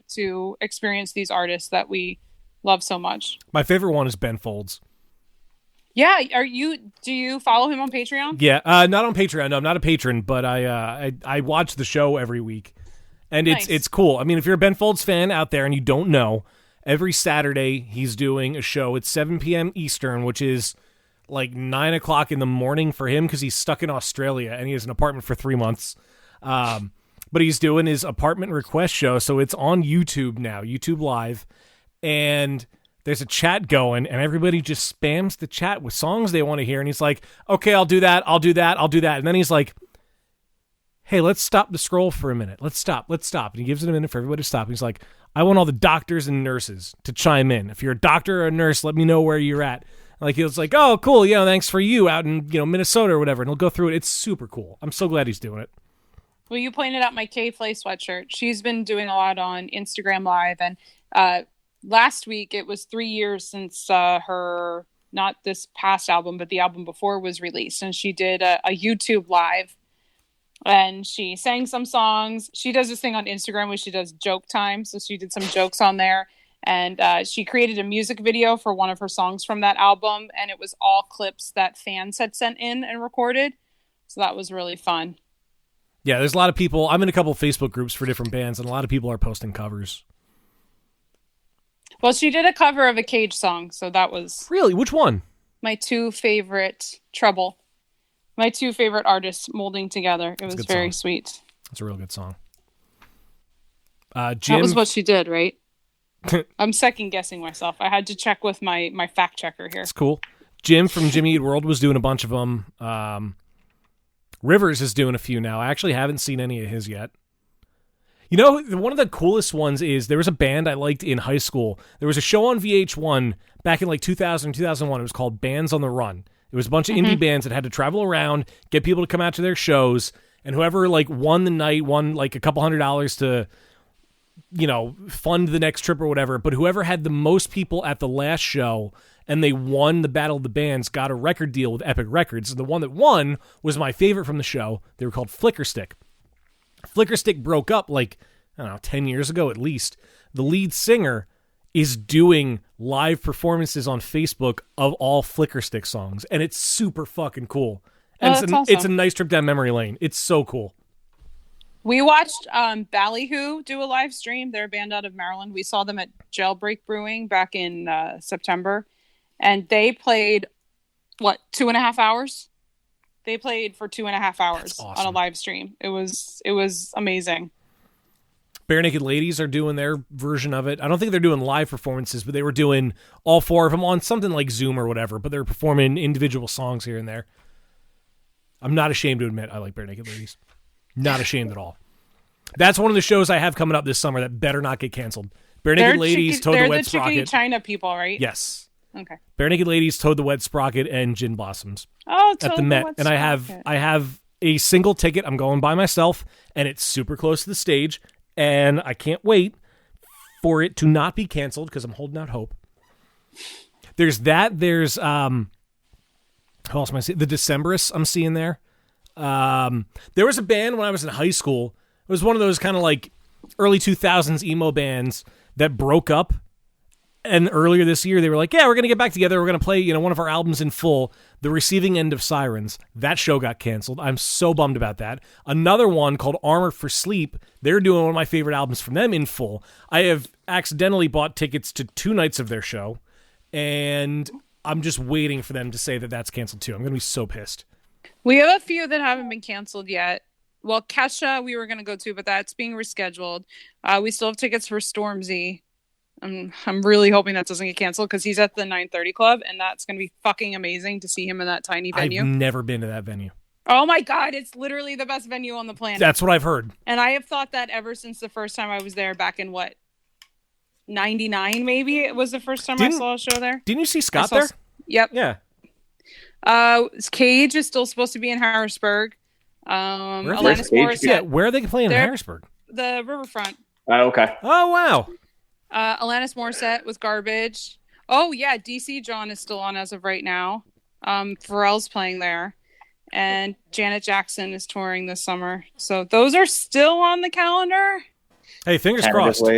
to experience these artists that we love so much. My favorite one is Ben Folds. Yeah, do you follow him on Patreon? Yeah, not on Patreon. No, I'm not a patron, but I watch the show every week, and it's cool. I mean, if you're a Ben Folds fan out there and you don't know, every Saturday he's doing a show at 7 p.m. Eastern, which is like 9 o'clock in the morning for him because he's stuck in Australia and he has an apartment for 3 months. But he's doing his apartment request show, so it's on YouTube now, YouTube Live, and there's a chat going, and everybody just spams the chat with songs they want to hear. And he's like, okay, I'll do that. And then he's like, hey, let's stop the scroll for a minute. Let's stop. And he gives it a minute for everybody to stop. He's like, I want all the doctors and nurses to chime in. If you're a doctor or a nurse, let me know where you're at. Like, he was like, oh, cool. Thanks for you out in, Minnesota or whatever. And he'll go through it. It's super cool. I'm so glad he's doing it. Well, you pointed out my K-Flay sweatshirt. She's been doing a lot on Instagram Live, and last week it was 3 years since her, not this past album, but the album before was released, and she did a YouTube Live, and she sang some songs. She does this thing on Instagram where she does joke time, so she did some jokes on there, and she created a music video for one of her songs from that album, and it was all clips that fans had sent in and recorded, so that was really fun. Yeah, there's a lot of people. I'm in a couple of Facebook groups for different bands, and a lot of people are posting covers. Well, she did a cover of a Cage song, so that was... Really? Which one? My two favorite... Trouble. My two favorite artists molding together. It was very sweet. That's a real good song. Jim... That was what she did, right? I'm second-guessing myself. I had to check with my fact-checker here. That's cool. Jim from Jimmy Eat World was doing a bunch of them. Rivers is doing a few now. I actually haven't seen any of his yet. You know, one of the coolest ones is there was a band I liked in high school. There was a show on VH1 back in like 2000, 2001. It was called Bands on the Run. It was a bunch of indie bands that had to travel around, get people to come out to their shows, and whoever like won the night won like a couple $100 to, you know, fund the next trip or whatever. But whoever had the most people at the last show and they won the Battle of the Bands got a record deal with Epic Records. The one that won was my favorite from the show. They were called Flicker Stick. Flicker Stick broke up like, I don't know, 10 years ago at least. The lead singer is doing live performances on Facebook of all Flicker Stick songs, and it's super fucking cool. And it's a nice trip down memory lane. It's so cool. We watched Ballyhoo do a live stream. They're a band out of Maryland. We saw them at Jailbreak Brewing back in September, and they played, 2.5 hours? They played for 2.5 hours on a live stream. It was amazing. Bare Naked Ladies are doing their version of it. I don't think they're doing live performances, but they were doing all four of them on something like Zoom or whatever, but they're performing individual songs here and there. I'm not ashamed to admit I like Bare Naked Ladies. Not ashamed at all. That's one of the shows I have coming up this summer that better not get canceled. Bare Naked Ladies, Toad the Wet Sprocket. They're the Chickadee China people, right? Yes. Okay. Bare Naked Ladies, Toad the Wet Sprocket, and Gin Blossoms. Oh, at the Met. And I have a single ticket. I'm going by myself, and it's super close to the stage, and I can't wait for it to not be canceled because I'm holding out hope. There's that. There's who else am I seeing? The Decemberists I'm seeing there. There was a band when I was in high school. It was one of those kind of like early 2000s emo bands that broke up. And earlier this year, they were like, yeah, we're going to get back together. We're going to play, one of our albums in full, The Receiving End of Sirens. That show got canceled. I'm so bummed about that. Another one called Armor for Sleep. They're doing one of my favorite albums from them in full. I have accidentally bought tickets to 2 nights of their show, and I'm just waiting for them to say that that's canceled too. I'm going to be so pissed. We have a few that haven't been canceled yet. Well, Kesha, we were going to go to, but that's being rescheduled. We still have tickets for Stormzy. I'm really hoping that doesn't get canceled because he's at the 930 Club, and that's going to be fucking amazing to see him in that tiny venue. I've never been to that venue. Oh my God, it's literally the best venue on the planet. That's what I've heard. And I have thought that ever since the first time I was there back in 99 maybe? It was the first time I saw a show there. Didn't you see Scott there? Yep. Yeah. Cage is still supposed to be in Harrisburg. Alanis Morissette. Yeah, where are they playing in Harrisburg? The Riverfront. Oh, okay. Oh, wow. Alanis Morissette with Garbage. Oh, yeah, DC John is still on as of right now. Pharrell's playing there. And Janet Jackson is touring this summer. So those are still on the calendar. Hey, fingers crossed.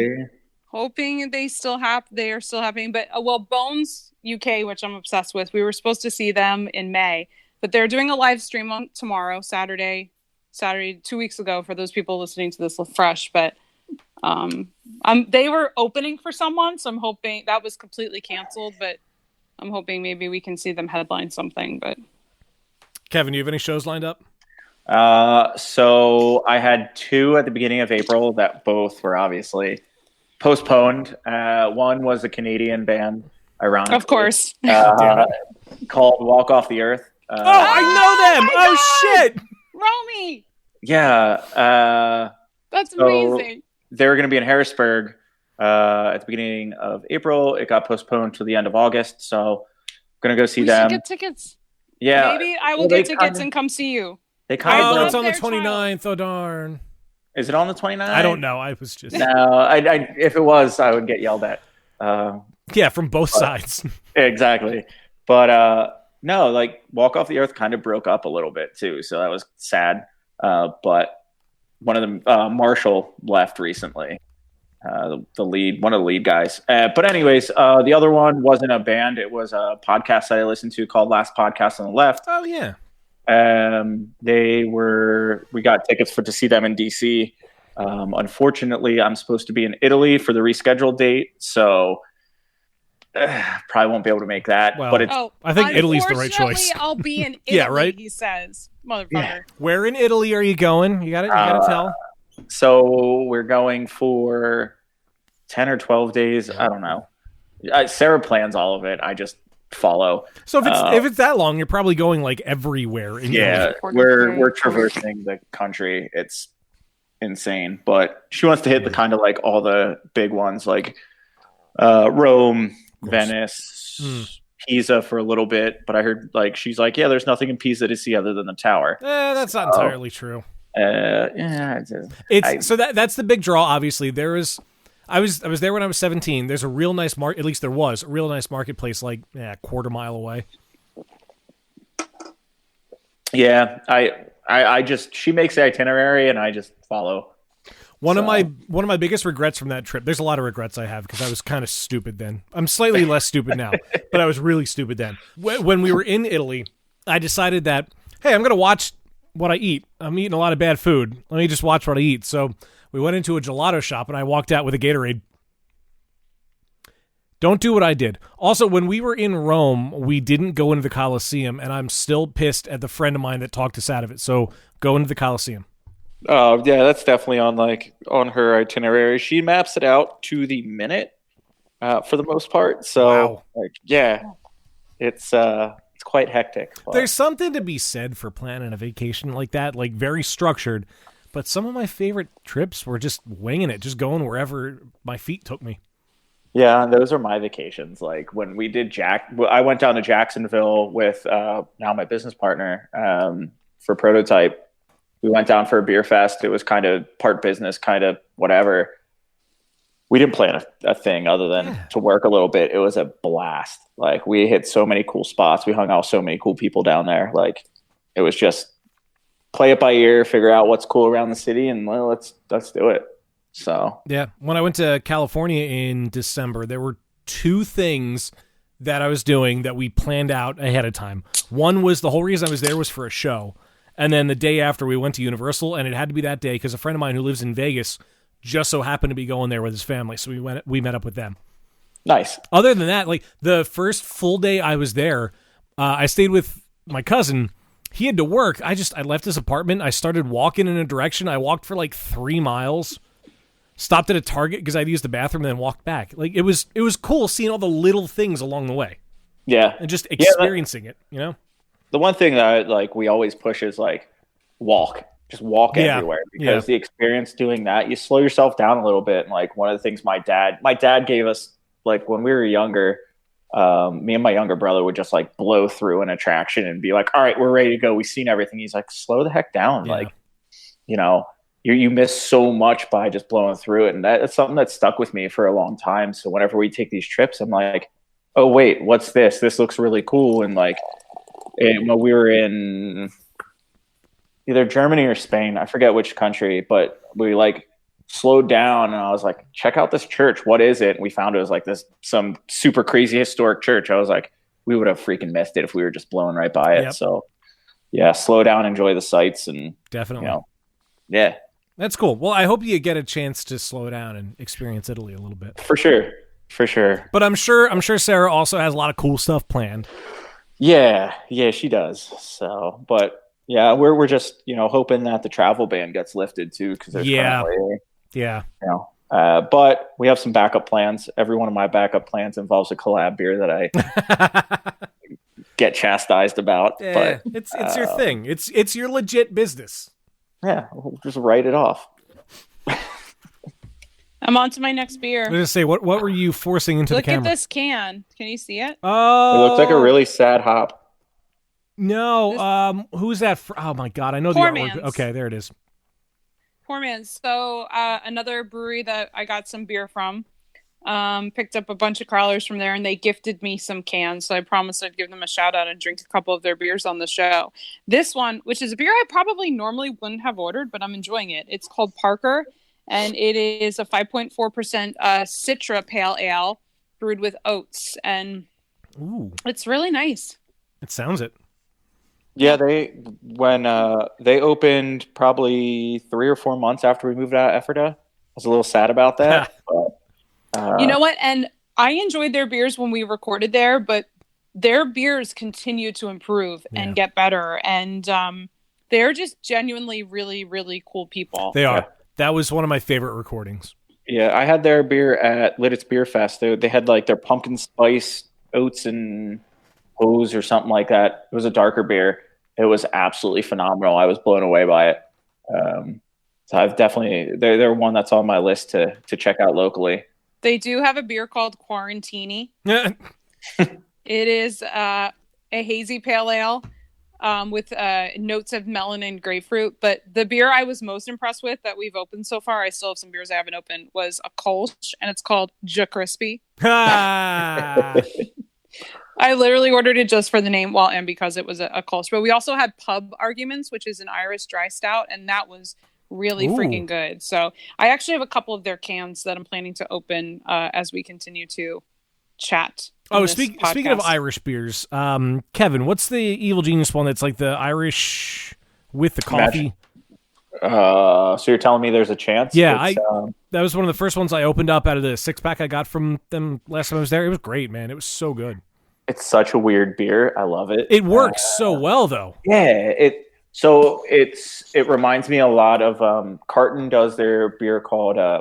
Hoping they are still happening. But, Bones UK, which I'm obsessed with, we were supposed to see them in May. But they're doing a live stream on tomorrow, Saturday 2 weeks ago, for those people listening to this fresh. But they were opening for someone, so I'm hoping that was completely canceled, but I'm hoping maybe we can see them headline something. But Kevin, do you have any shows lined up? So I had 2 at the beginning of April that both were obviously postponed. One was a Canadian band, ironically. Of course. Called Walk Off the Earth. I know them! Oh, shit! Romy! Yeah. That's amazing. They were going to be in Harrisburg at the beginning of April. It got postponed to the end of August, so I'm going to go see them. We should get tickets. Yeah. Maybe I will get tickets and come see you. They kind of. Oh, it's on the 29th. Oh, darn. Is it on the 29th? I don't know. I was just. No, I if it was, I would get yelled at. Yeah, from both sides. Exactly. But no, like Walk Off the Earth kind of broke up a little bit too, so that was sad. But one of them, Marshall, left recently. One of the lead guys. But anyways, the other one wasn't a band. It was a podcast that I listened to called Last Podcast on the Left. Oh, yeah. We got tickets to see them in DC. Unfortunately, I'm supposed to be in Italy for the rescheduled date, so probably won't be able to make that. Well, but I think Italy's the right choice. I'll be in Italy, yeah, right? He says, motherfucker. Yeah. Where in Italy are you going? You gotta tell. So we're going for 10 or 12 days. I don't know. Sarah plans all of it. I just follow. So if it's that long, you're probably going like everywhere. In Italy. We're traversing the country. It's insane. But she wants to hit the kind of like all the big ones, like Rome, Venice, Pisa for a little bit. But I heard like she's like, yeah, there's nothing in Pisa to see other than the tower. That's not entirely true. Yeah, that's the big draw. Obviously, I was there when I was 17. There's a real nice at least there was a real nice marketplace like a quarter mile away. Yeah, I just she makes the itinerary and I just follow. One of my biggest regrets from that trip. There's a lot of regrets I have because I was kind of stupid then. I'm slightly less stupid now, but I was really stupid then. When we were in Italy, I decided that hey, I'm gonna watch what I eat. I'm eating a lot of bad food. Let me just watch what I eat. So we went into a gelato shop and I walked out with a Gatorade. Don't do what I did. Also, when we were in Rome, we didn't go into the Colosseum, and I'm still pissed at the friend of mine that talked us out of it. So go into the Colosseum. Oh, yeah, that's definitely on her itinerary. She maps it out to the minute for the most part. So, it's quite hectic. But. There's something to be said for planning a vacation like that, like very structured. But some of my favorite trips were just winging it, just going wherever my feet took me. Yeah, those are my vacations. Like when we did I went down to Jacksonville with now my business partner for Prototype. We went down for a beer fest. It was kind of part business, kind of whatever. We didn't plan a thing other than to work a little bit. It was a blast. Like we hit so many cool spots. We hung out with so many cool people down there. Like it was just play it by ear, figure out what's cool around the city, and let's do it. So yeah, when I went to California in December, there were two things that I was doing that we planned out ahead of time. One was the whole reason I was there was for a show, and then the day after we went to Universal, and it had to be that day because a friend of mine who lives in Vegas just so happened to be going there with his family, so we met up with them. Nice. Other than that, like the first full day I was there, I stayed with my cousin. He had to work. I left his apartment. I started walking in a direction. I walked for like 3 miles. Stopped at a Target because I'd use the bathroom and then walked back. Like it was cool seeing all the little things along the way. Yeah. And just experiencing it, you know? The one thing that we always push is like walk. Just walk everywhere because the experience doing that, you slow yourself down a little bit. And like one of the things my dad gave us, like when we were younger, me and my younger brother would just like blow through an attraction and be like, all right, we're ready to go. We've seen everything. He's like, slow the heck down. Yeah. Like, you know, you miss so much by just blowing through it. And that's something that stuck with me for a long time. So whenever we take these trips, I'm like, oh, wait, what's this? This looks really cool. And like, when we were in either Germany or Spain, I forget which country, but we like slowed down and I was like, check out this church. What is it? And we found it was like some super crazy historic church. I was like, we would have freaking missed it if we were just blowing right by it. Yep. So yeah, slow down, enjoy the sights, and definitely, yeah. That's cool. Well, I hope you get a chance to slow down and experience Italy a little bit. For sure. But I'm sure Sarah also has a lot of cool stuff planned. Yeah, she does. So, but yeah, we're just hoping that the travel ban gets lifted too, because there's but we have some backup plans. Every one of my backup plans involves a collab beer that I get chastised about. Yeah, but it's your thing. It's your legit business. Yeah, we'll just write it off. I'm on to my next beer. I was going to say, what were you forcing into the camera? Look at this can. Can you see it? Oh. It looks like a really sad hop. No. Who's that? Oh, my God. I know Poor the artwork. Man's. Okay, there it is. Poor Man's. So another brewery that I got some beer from. Picked up a bunch of crawlers from there, and they gifted me some cans. So I promised I'd give them a shout out and drink a couple of their beers on the show. This one, which is a beer I probably normally wouldn't have ordered, but I'm enjoying it. It's called Parker, and it is a 5.4% Citra Pale Ale brewed with oats, and it's really nice. It sounds it. Yeah, when they opened probably 3 or 4 months after we moved out of Ephrata. I was a little sad about that. But, you know what? And I enjoyed their beers when we recorded there, but their beers continue to improve and get better. And they're just genuinely really, really cool people. They are. Yeah. That was one of my favorite recordings. Yeah, I had their beer at Lidditz Beer Fest. They had like their pumpkin spice oats and hose or something like that. It was a darker beer. It was absolutely phenomenal. I was blown away by it. So I've definitely they're one that's on my list to check out locally. They do have a beer called Quarantini. It is a hazy pale ale with notes of melon and grapefruit. But the beer I was most impressed with that we've opened so far, I still have some beers I haven't opened, was a Kolsch, and it's called Ja Crispy. I literally ordered it just for the name, and because it was a Kolsch. But we also had Pub Arguments, which is an Irish dry stout, and that was really freaking good. So I actually have a couple of their cans that I'm planning to open as we continue to chat. Speaking of Irish beers, Kevin, what's the Evil Genius one that's like the Irish with the coffee? So you're telling me there's a chance? Yeah, that was one of the first ones I opened up out of the 6-pack I got from them last time I was there. It was great, man. It was so good. It's such a weird beer. I love it. It works so well, though. Yeah, it reminds me a lot of Carton does their beer called I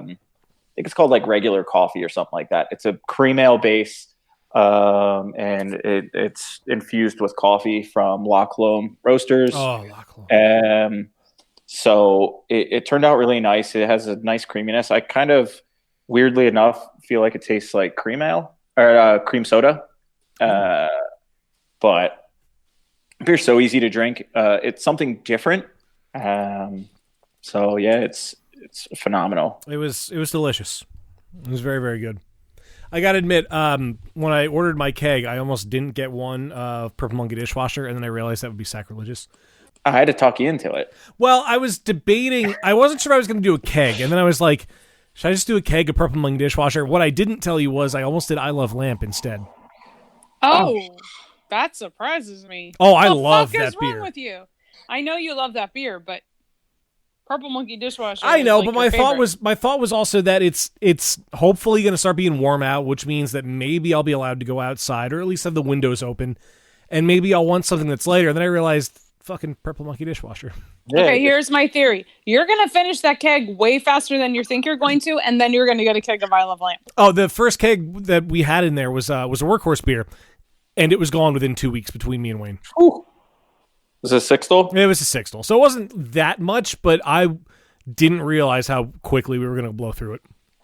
think it's called like regular coffee or something like that. It's a cream ale base, and it's infused with coffee from Loch Lomond Roasters. Oh, Loch Lomond. So it turned out really nice. It has a nice creaminess. I kind of, weirdly enough, feel like it tastes like cream ale or cream soda, but beer's so easy to drink. It's something different. So yeah, it's phenomenal. It was delicious. It was very, very good. I gotta admit, when I ordered my keg, I almost didn't get one Purple Monkey dishwasher, and then I realized that would be sacrilegious. I had to talk you into it. Well, I was debating. I wasn't sure I was going to do a keg, and then I was like, should I just do a keg of Purple Monkey dishwasher? What I didn't tell you was I almost did I Love Lamp instead. Oh. That surprises me. Oh, I love that beer. What the fuck is wrong with you? I know you love that beer, but Purple Monkey dishwasher. I know, is like but my thought was also that it's hopefully going to start being warm out, which means that maybe I'll be allowed to go outside or at least have the windows open, and maybe I'll want something that's later. And then I realized, fucking Purple Monkey dishwasher. Yeah. Okay, here's my theory. You're going to finish that keg way faster than you think you're going to, and then you're going to get a keg of I Love Lamp. Oh, the first keg that we had in there was a Workhorse beer. And it was gone within 2 weeks between me and Wayne. Ooh. Was it a sixtel? It was a sixtel. So it wasn't that much, but I didn't realize how quickly we were going to blow through it.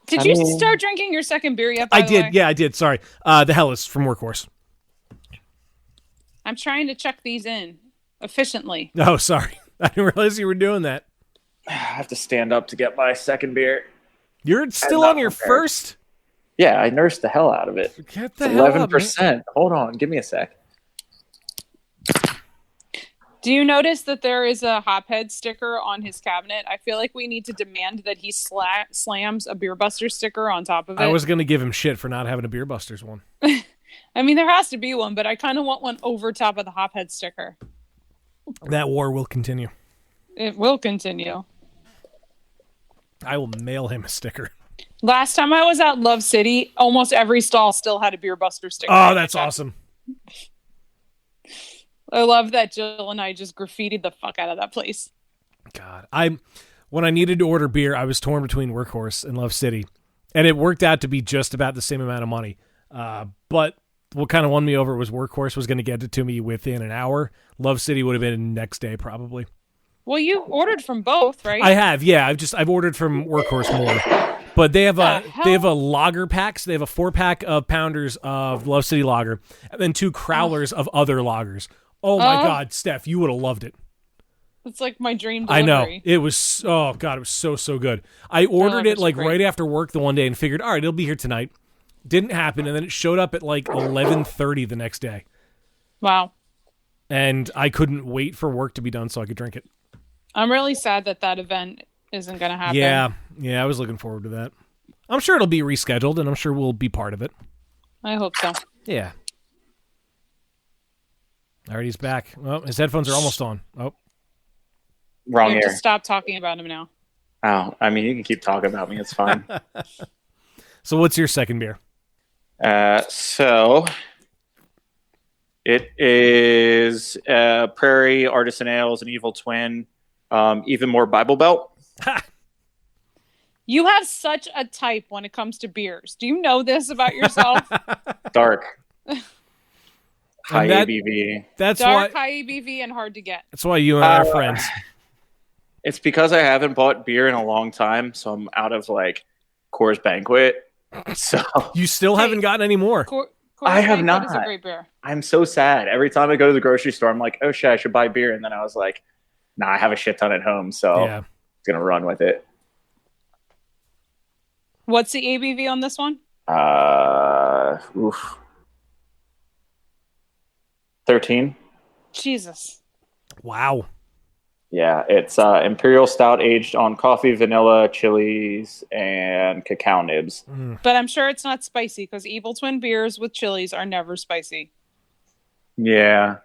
Did you start drinking your second beer yet, by the way? Yeah, I did. Sorry. The Hellas from Workhorse. I'm trying to check these in efficiently. Oh, sorry. I didn't realize you were doing that. I have to stand up to get my second beer. You're still on your first? Yeah, I nursed the hell out of it. Get the hell 11%. Hold on, give me a sec. Do you notice that there is a Hophead sticker on his cabinet? I feel like we need to demand that he slams a Beer Buster sticker on top of it. I was going to give him shit for not having a Beer Busters one. I mean, there has to be one, but I kind of want one over top of the Hophead sticker. That war will continue. It will continue. I will mail him a sticker. Last time I was at Love City, almost every stall still had a Beer Buster sticker. Oh, that's awesome. I love that Jill and I just graffitied the fuck out of that place. God, when I needed to order beer, I was torn between Workhorse and Love City, and it worked out to be just about the same amount of money. But what kind of won me over was Workhorse was going to get it to me within an hour. Love City would have been next day probably. Well, you ordered from both, right? I have, yeah. I've ordered from Workhorse more, but they have a lager pack. So they have a 4-pack of pounders of Love City Lager, and then 2 crowlers of other lagers. Oh my God, Steph, you would have loved it. It's like my dream delivery. I know it was. Oh God, it was so good. I ordered it like right after work the one day and figured, all right, it'll be here tonight. Didn't happen, and then it showed up at like 11:30 the next day. Wow. And I couldn't wait for work to be done so I could drink it. I'm really sad that event isn't going to happen. Yeah, I was looking forward to that. I'm sure it'll be rescheduled, and I'm sure we'll be part of it. I hope so. Yeah. All right, he's back. Well, his headphones are almost on. Oh. Wrong you have ear. to stop talking about him now. Oh, I mean, you can keep talking about me. It's fine. So what's your second beer? So it is Prairie Artisan Ales, an Evil Twin, even more Bible Belt. You have such a type when it comes to beers. Do you know this about yourself? Dark. High ABV. That's Dark, why, high ABV, and hard to get. That's why you and I are friends. It's because I haven't bought beer in a long time, so I'm out of like Coors Banquet. So You still haven't gotten any more. I have not. Is a great beer. I'm so sad. Every time I go to the grocery store, I'm like, oh shit, I should buy beer. And then I was like, nah, I have a shit ton at home, so Yeah. I'm gonna run with it. What's the ABV on this one? 13. Jesus. Wow. Yeah, it's Imperial Stout aged on coffee, vanilla, chilies, and cacao nibs. But I'm sure it's not spicy because Evil Twin beers with chilies are never spicy. Yeah.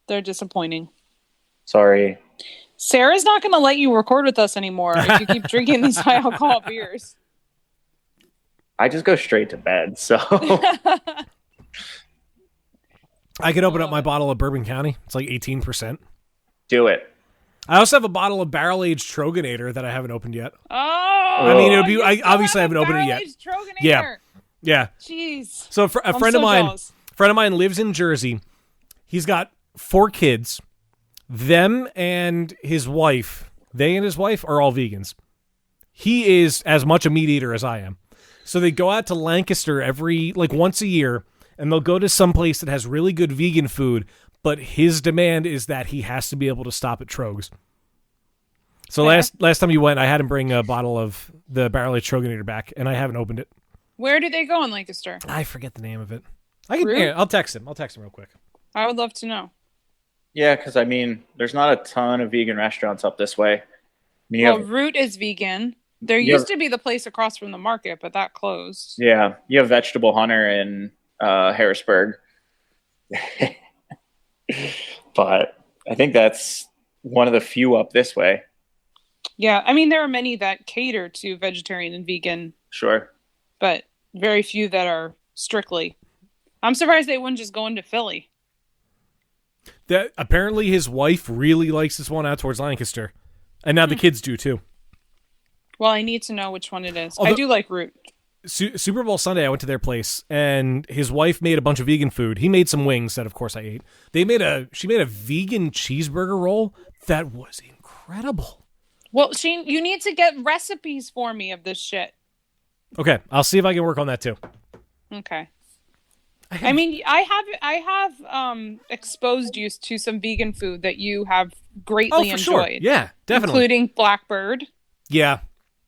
They're disappointing. Sorry. Sarah's not going to let you record with us anymore if you keep drinking these high alcohol beers. I just go straight to bed, so... I could open up my bottle of Bourbon County. It's like 18%. Do it. I also have a bottle of barrel-aged Troganator that I haven't opened yet. Oh! I mean, it'll be. Obviously, I haven't opened it yet. Yeah. Jeez. So a friend of mine lives in Jersey. He's got 4 kids. Them and his wife. They and his wife are all vegans. He is as much a meat eater as I am. So they go out to Lancaster once a year. And they'll go to some place that has really good vegan food, but his demand is that he has to be able to stop at Trogs. So last time you went, I had him bring a bottle of the barrel-aged Troganator back, and I haven't opened it. Where do they go in Lancaster? I forget the name of it. I'll text him. I'll text him real quick. I would love to know. Yeah, because, I mean, there's not a ton of vegan restaurants up this way. Root is vegan. There used to be the place across from the market, but that closed. Yeah, you have Vegetable Hunter and Harrisburg. But I think that's one of the few up this way. Yeah, I mean, there are many that cater to vegetarian and vegan. Sure. But very few that are strictly. I'm surprised they wouldn't just go into Philly. That apparently his wife really likes this one out towards Lancaster. And now the kids do too. Well, I need to know which one it is. I do like Root. Super Bowl Sunday, I went to their place, and his wife made a bunch of vegan food. He made some wings that, of course, I ate. She made a vegan cheeseburger roll that was incredible. Well, you need to get recipes for me of this shit. Okay, I'll see if I can work on that too. Okay. I mean, I have exposed you to some vegan food that you have greatly enjoyed. Sure. Yeah, definitely. Including Blackbird. Yeah.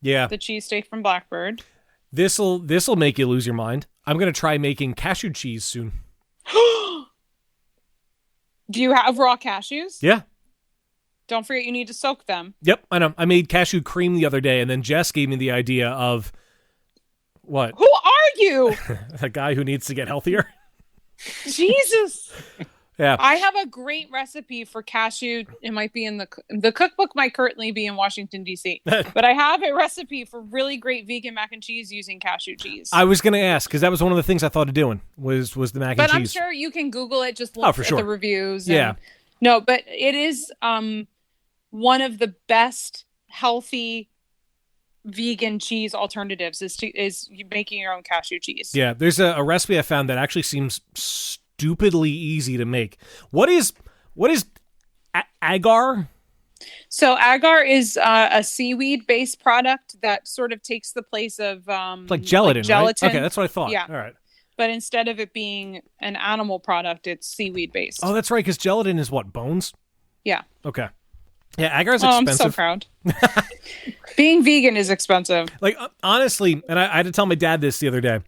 The cheesesteak from Blackbird. This'll make you lose your mind. I'm going to try making cashew cheese soon. Do you have raw cashews? Yeah. Don't forget you need to soak them. Yep, I know. I made cashew cream the other day, and then Jess gave me the idea of what? Who are you? A guy who needs to get healthier. Jesus. Yeah. I have a great recipe for cashew. It might be in the cookbook might currently be in Washington, D.C. But I have a recipe for really great vegan mac and cheese using cashew cheese. I was going to ask, because that was one of the things I thought of doing, was the mac and cheese. But I'm sure you can Google it. Just look for at sure. the reviews. Yeah. No, but it is one of the best healthy vegan cheese alternatives is making your own cashew cheese. Yeah, there's a recipe I found that actually seems stupidly easy to make. What is agar? So agar is a seaweed-based product that sort of takes the place of like gelatin, gelatin. Right? Okay, that's what I thought. Yeah. All right. But instead of it being an animal product, it's seaweed-based. Oh, that's right, because gelatin is what, bones? Yeah. Okay. Yeah, agar is expensive. I'm so proud. Being vegan is expensive. Like, honestly, and I had to tell my dad this the other day,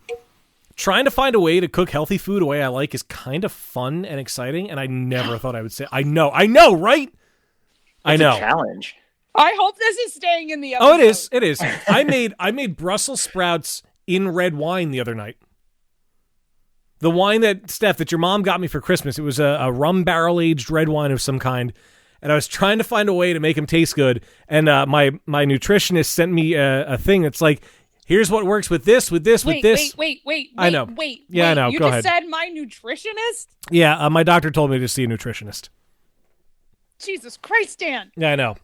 trying to find a way to cook healthy food a way I like is kind of fun and exciting, and I never thought I would say, I know, right? I know. It's a challenge. I hope this is staying in the episode. Oh, it is. I made Brussels sprouts in red wine the other night. The wine that your mom got me for Christmas, it was a rum barrel-aged red wine of some kind, and I was trying to find a way to make them taste good, and my nutritionist sent me a thing that's like, here's what works with this. Wait. I know. Yeah, I know. You Go just ahead. said my nutritionist? Yeah, my doctor told me to see a nutritionist. Jesus Christ, Dan. Yeah, I know.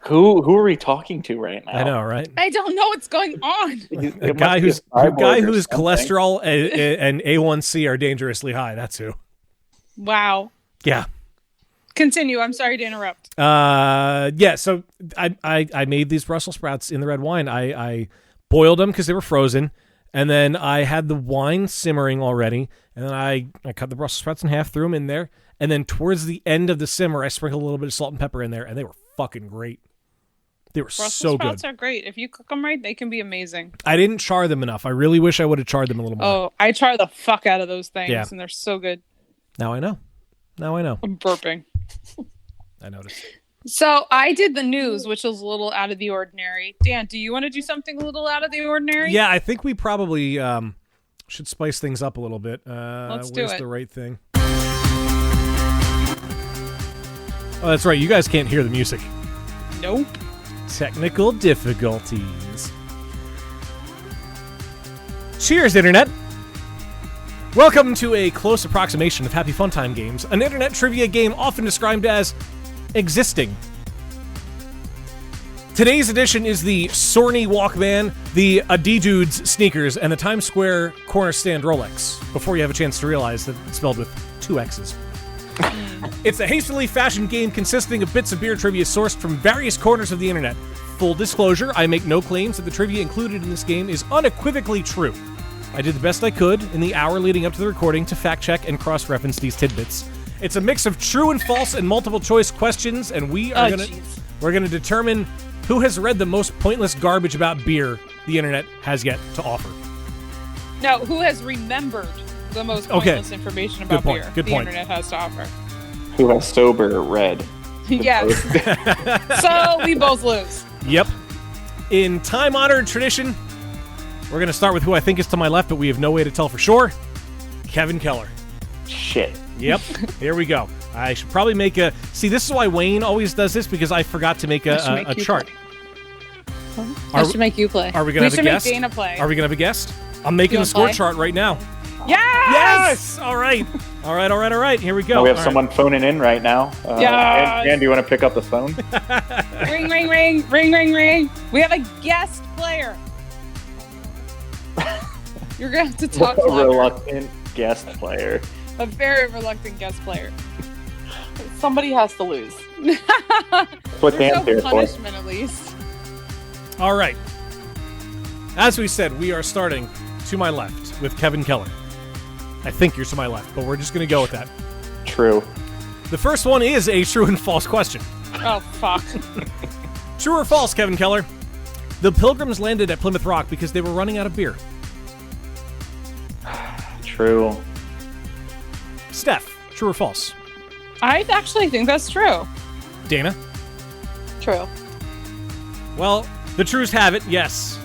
Who are we talking to right now? I know, right? I don't know what's going on. A guy whose cholesterol and A1C are dangerously high. That's who. Wow. Yeah. Continue. I'm sorry to interrupt. Yeah, so I made these Brussels sprouts in the red wine. I boiled them because they were frozen, and then I had the wine simmering already, and then I cut the Brussels sprouts in half, threw them in there, and then towards the end of the simmer, I sprinkled a little bit of salt and pepper in there, and they were fucking great. They were Brussels so sprouts good. are great. If you cook them right, they can be amazing. I didn't char them enough. I really wish I would have charred them a little more. Oh, I char the fuck out of those things, Yeah. and they're so good. Now I know. I'm burping. I noticed. So I did the news, which was a little out of the ordinary. Dan, do you want to do something a little out of the ordinary? Yeah, I think we probably should spice things up a little bit. Let's do where's it. the right thing? Oh, that's right. You guys can't hear the music. Nope. Technical difficulties. Cheers, Internet. Welcome to a close approximation of Happy Fun Time Games, an internet trivia game often described as existing. Today's edition is the Sony Walkman, the Adidas sneakers, and the Times Square corner stand Rolex, before you have a chance to realize that it's spelled with 2 X's. It's a hastily fashioned game consisting of bits of beer trivia sourced from various corners of the internet. Full disclosure, I make no claims that the trivia included in this game is unequivocally true. I did the best I could in the hour leading up to the recording to fact-check and cross-reference these tidbits. It's a mix of true and false and multiple-choice questions, and we're gonna determine who has read the most pointless garbage about beer the internet has yet to offer. No, who has remembered the most pointless information about beer the internet has to offer? Who has sober read? Yes. So we both lose. Yep. In time-honored tradition, we're going to start with who I think is to my left, but we have no way to tell for sure. Kevin Keller. Shit. Yep. Here we go. I should probably make a... See, this is why Wayne always does this, because I forgot to make a chart. I should make you play. Are we going to have a guest? We should make Dana play. Are we going to have a guest? I'm making the score chart right now. Yes! All right. All right. Here we go. We have someone phoning in right now. Yes! Dan, do you want to pick up the phone? Ring, ring, ring. Ring, ring, ring. We have a guest player. You're going to have to talk A louder. reluctant guest player. A very reluctant guest player. Somebody has to lose. That's what There's Dan's no here for. punishment, at least. All right. As we said, we are starting to my left with Kevin Keller. I think you're to my left, but we're just going to go with that. True. The first one is a true and false question. Oh, fuck. True or false, Kevin Keller? The Pilgrims landed at Plymouth Rock because they were running out of beer. True. Steph, true or false? I actually think that's true. Dana? True. Well, the trues have it, yes.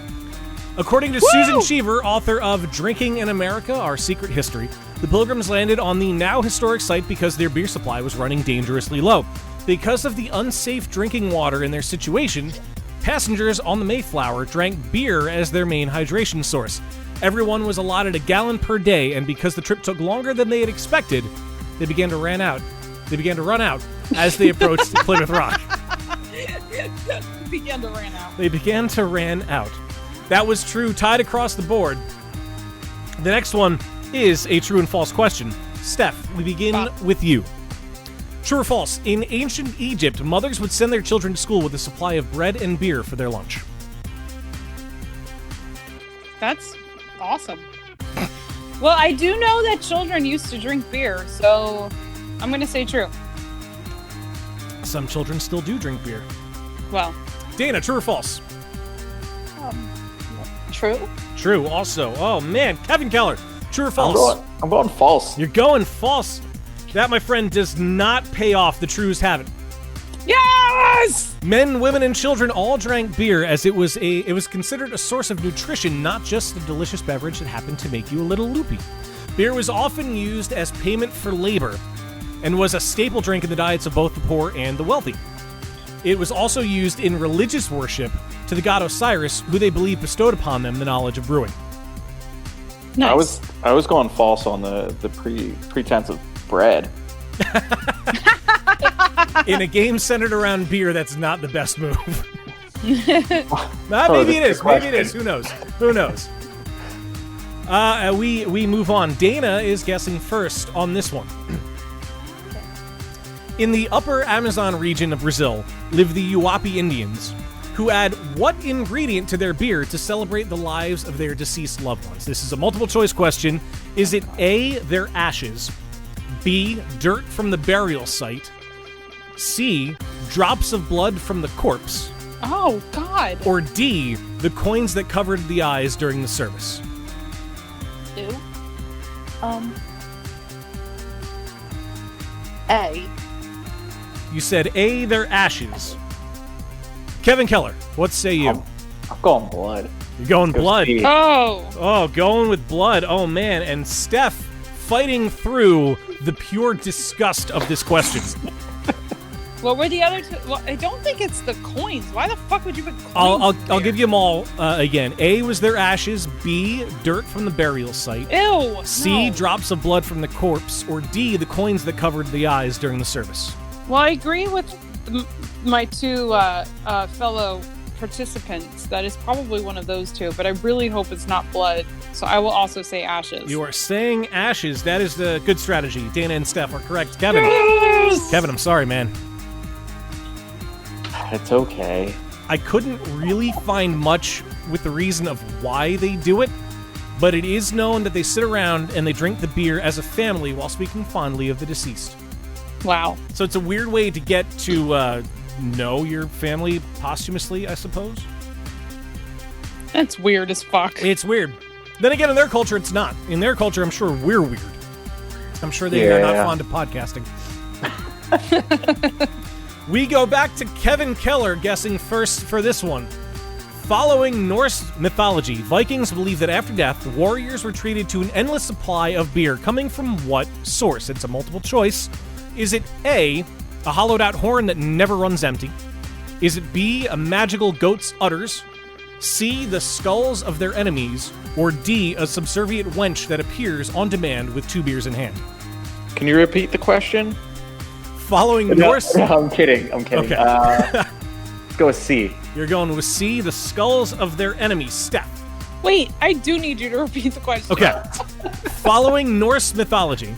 According to Susan Cheever, author of Drinking in America, Our Secret History, the Pilgrims landed on the now historic site because their beer supply was running dangerously low. Because of the unsafe drinking water in their situation, passengers on the Mayflower drank beer as their main hydration source. Everyone was allotted a gallon per day, and because the trip took longer than they had expected, they began to run out as they approached Plymouth Rock. They began to ran out. That was true, tied across the board. The next one is a true and false question. Steph, we begin with you. True or false? In ancient Egypt, mothers would send their children to school with a supply of bread and beer for their lunch. That's awesome. Well, I do know that children used to drink beer, so I'm going to say true. Some children still do drink beer. Well, Dana, true or false? True. True, also. Oh, man. Kevin Keller, true or false? I'm going false. You're going false. That, my friend, does not pay off. The trues have it. yes! Men, women, and children all drank beer as it was considered a source of nutrition, not just a delicious beverage that happened to make you a little loopy. Beer was often used as payment for labor and was a staple drink in the diets of both the poor and the wealthy. It was also used in religious worship to the god Osiris, who they believe bestowed upon them the knowledge of brewing. Nice. I was going false on the pretense of bread. In a game centered around beer, that's not the best move. Maybe it is. Maybe it is. Who knows? Who knows? We move on. Dana is guessing first on this one. In the upper Amazon region of Brazil live the Uapi Indians, who add what ingredient to their beer to celebrate the lives of their deceased loved ones? This is a multiple choice question. Is it A, their ashes, B, dirt from the burial site, C, drops of blood from the corpse, Oh, God. or D, the coins that covered the eyes during the service? Ew. A. You said A, their ashes. Kevin Keller, what say you? I'm going blood. You're going blood. C. Oh, going with blood. Oh, man. And Steph fighting through the pure disgust of this question. What were the other two? Well, I don't think it's the coins. Why the fuck would you put coins I'll there? give you them all again. A was their ashes. B, dirt from the burial site. Ew. C, no. drops of blood from the corpse. Or D, the coins that covered the eyes during the service. Well, I agree with my two fellow participants. That is probably one of those two, but I really hope it's not blood. So I will also say ashes. You are saying ashes. That is the good strategy. Dana and Steph are correct. Kevin. Kevin, I'm sorry, man. It's okay. I couldn't really find much with the reason of why they do it, but it is known that they sit around and they drink the beer as a family while speaking fondly of the deceased. Wow. So it's a weird way to get to know your family posthumously, I suppose. That's weird as fuck. It's weird. Then again, in their culture, it's not. In their culture, I'm sure we're weird. I'm sure they are not fond of podcasting. We go back to Kevin Keller guessing first for this one. Following Norse mythology, Vikings believe that after death, warriors were treated to an endless supply of beer coming from what source? It's a multiple choice. Is it A, a hollowed-out horn that never runs empty? Is it B, a magical goat's udders? C, the skulls of their enemies? Or D, a subservient wench that appears on demand with 2 beers in hand? Can you repeat the question? Following Norse... No, I'm kidding. Okay. Let's go with C. You're going with C, the skulls of their enemies. Steph. Wait, I do need you to repeat the question. Okay. Following Norse mythology,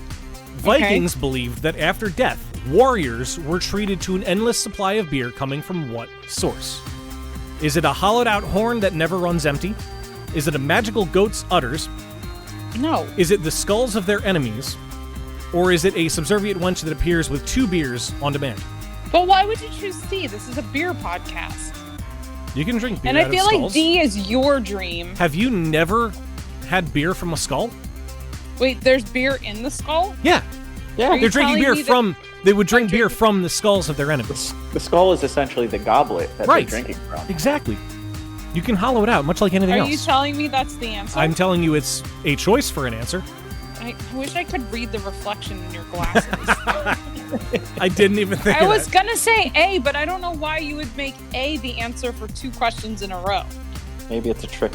Vikings believed that after death, warriors were treated to an endless supply of beer coming from what source? Is it a hollowed-out horn that never runs empty? Is it a magical goat's udders? No. Is it the skulls of their enemies? Or is it a subservient wench that appears with 2 beers on demand? But why would you choose C? This is a beer podcast. You can drink beer And out I feel of like skulls. D is your dream. Have you never had beer from a skull? Wait, there's beer in the skull? Yeah. Yeah. Are you They're drinking telling beer me that- from... They would drink Like beer drinking- from the skulls of their enemies. The skull is essentially the goblet that Right. they're drinking from. Exactly. You can hollow it out, much like anything Are else. you telling me that's the answer? I'm telling you it's a choice for an answer. I wish I could read the reflection in your glasses. I didn't even think I of was that. gonna say A, but I don't know why you would make A the answer for 2 questions in a row. Maybe it's a trick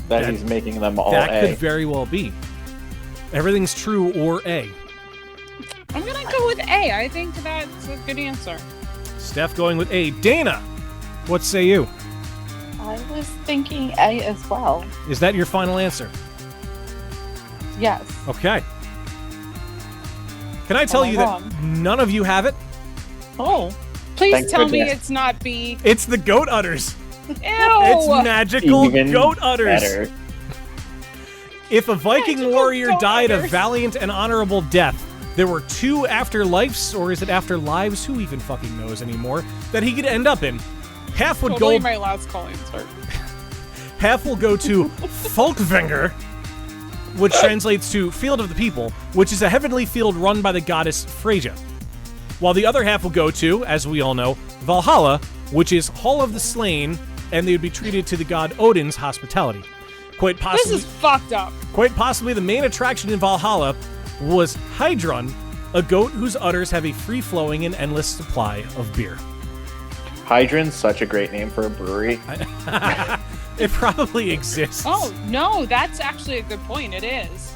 that he's making them all That A. could very well be. Everything's true or A. I'm gonna go with A. I think that's a good answer. Steph going with A. Dana, what say you? I was thinking A as well. Is that your final answer? Yes. Okay. Can I tell Am I you wrong? that none of you have it? Oh. Please Thank tell me goodness. it's not B. It's the goat udders. Ew! It's magical Even goat udders. better. If a Viking Magical warrior goat died a udders. valiant and honorable death, there were 2 afterlives, or is it afterlives? Who even fucking knows anymore? That he could end up in. Half would Totally go. my last call answer. Half will go to Folkvanger, which translates to Field of the People, which is a heavenly field run by the goddess Freyja. While the other half will go to, as we all know, Valhalla, which is Hall of the Slain, and they would be treated to the god Odin's hospitality. Quite This possibly, is fucked up. quite possibly the main attraction in Valhalla was Hydrun, a goat whose udders have a free-flowing and endless supply of beer. Hydran's such a great name for a brewery. It probably exists. Oh, no, that's actually a good point. It is.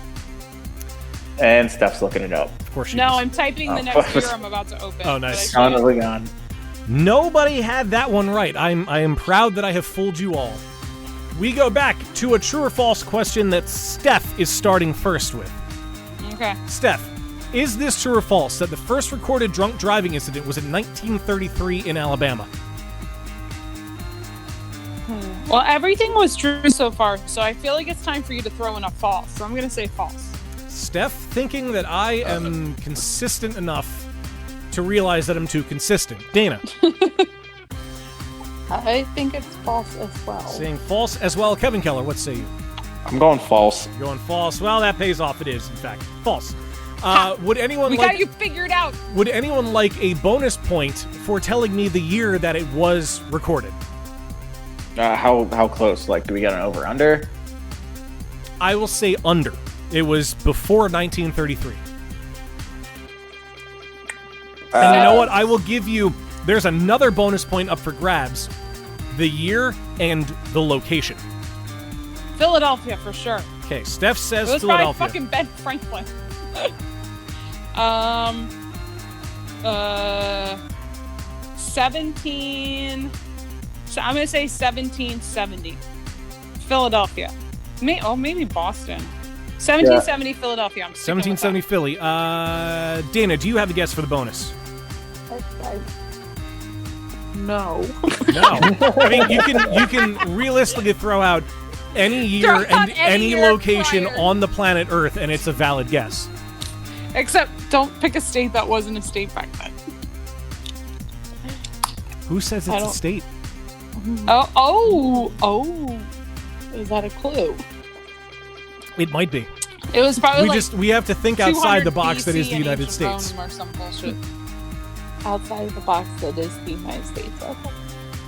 And Steph's looking it up. Of course she No, is. I'm typing the Oh. next beer I'm about to open. Oh, nice. but I Honestly gone. Nobody had that one right. I am proud that I have fooled you all. We go back to a true or false question that Steph is starting first with. Okay. Steph, Is this true or false that the first recorded drunk driving incident was in 1933 in Alabama? Well, everything was true so far, so I feel like it's time for you to throw in a false. So I'm going to say false. Steph thinking that I am consistent enough to realize that I'm too consistent. Dana. I think it's false as well. Saying false as well. Kevin Keller, what say you? I'm going false. You're going false. Well, that pays off. It is, in fact, false. Would anyone We like? got you figured out. Would anyone like a bonus point for telling me the year that it was recorded? How close? Like, do we get an over under? I will say under. It was before 1933. And you know what? I will give you. There's another bonus point up for grabs. The year and the location. Philadelphia for sure. Okay, Steph says It was Philadelphia. probably fucking Ben Franklin. 17. So I'm gonna say 1770. Philadelphia. Maybe Boston. 1770 Philadelphia. I'm sticking with 1770 Philly. Dana, do you have a guess for the bonus? No. No. I mean, you can realistically throw out any year Throw out and any year location prior. on the planet Earth, and it's a valid guess. that. Except don't pick a state that wasn't a state back then. Who says I it's a don't- state? Oh. Is that a clue? It might be. It was probably We have to think outside the 200 box that is the BC in United ancient States. Rome or some bullshit. Outside of the box that is the United States.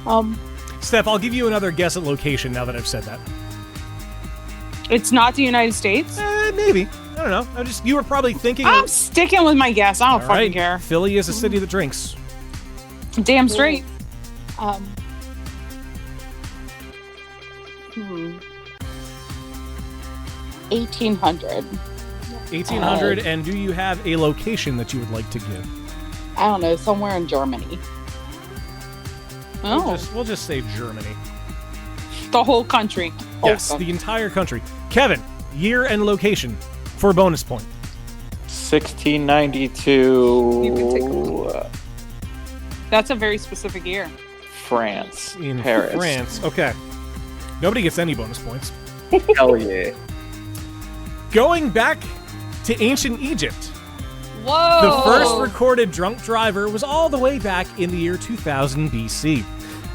Okay. Steph, I'll give you another guess at location now that I've said that. It's not the United States. Maybe. I don't know. You were probably thinking. I'm sticking with my guess. I don't All fucking right. care. Philly is a city that drinks. Damn straight. 1800. 1800, and do you have a location that you would like to give? I don't know, somewhere in Germany. Oh, We'll just say Germany. the whole country. Yes, Okay. the entire country. Kevin, year and location for a bonus point. 1692. You can take a look. That's a very specific year. France. In Paris. France. Okay. Nobody gets any bonus points. Hell yeah. Going back to ancient Egypt. Whoa! The first recorded drunk driver was all the way back in the year 2000 BC.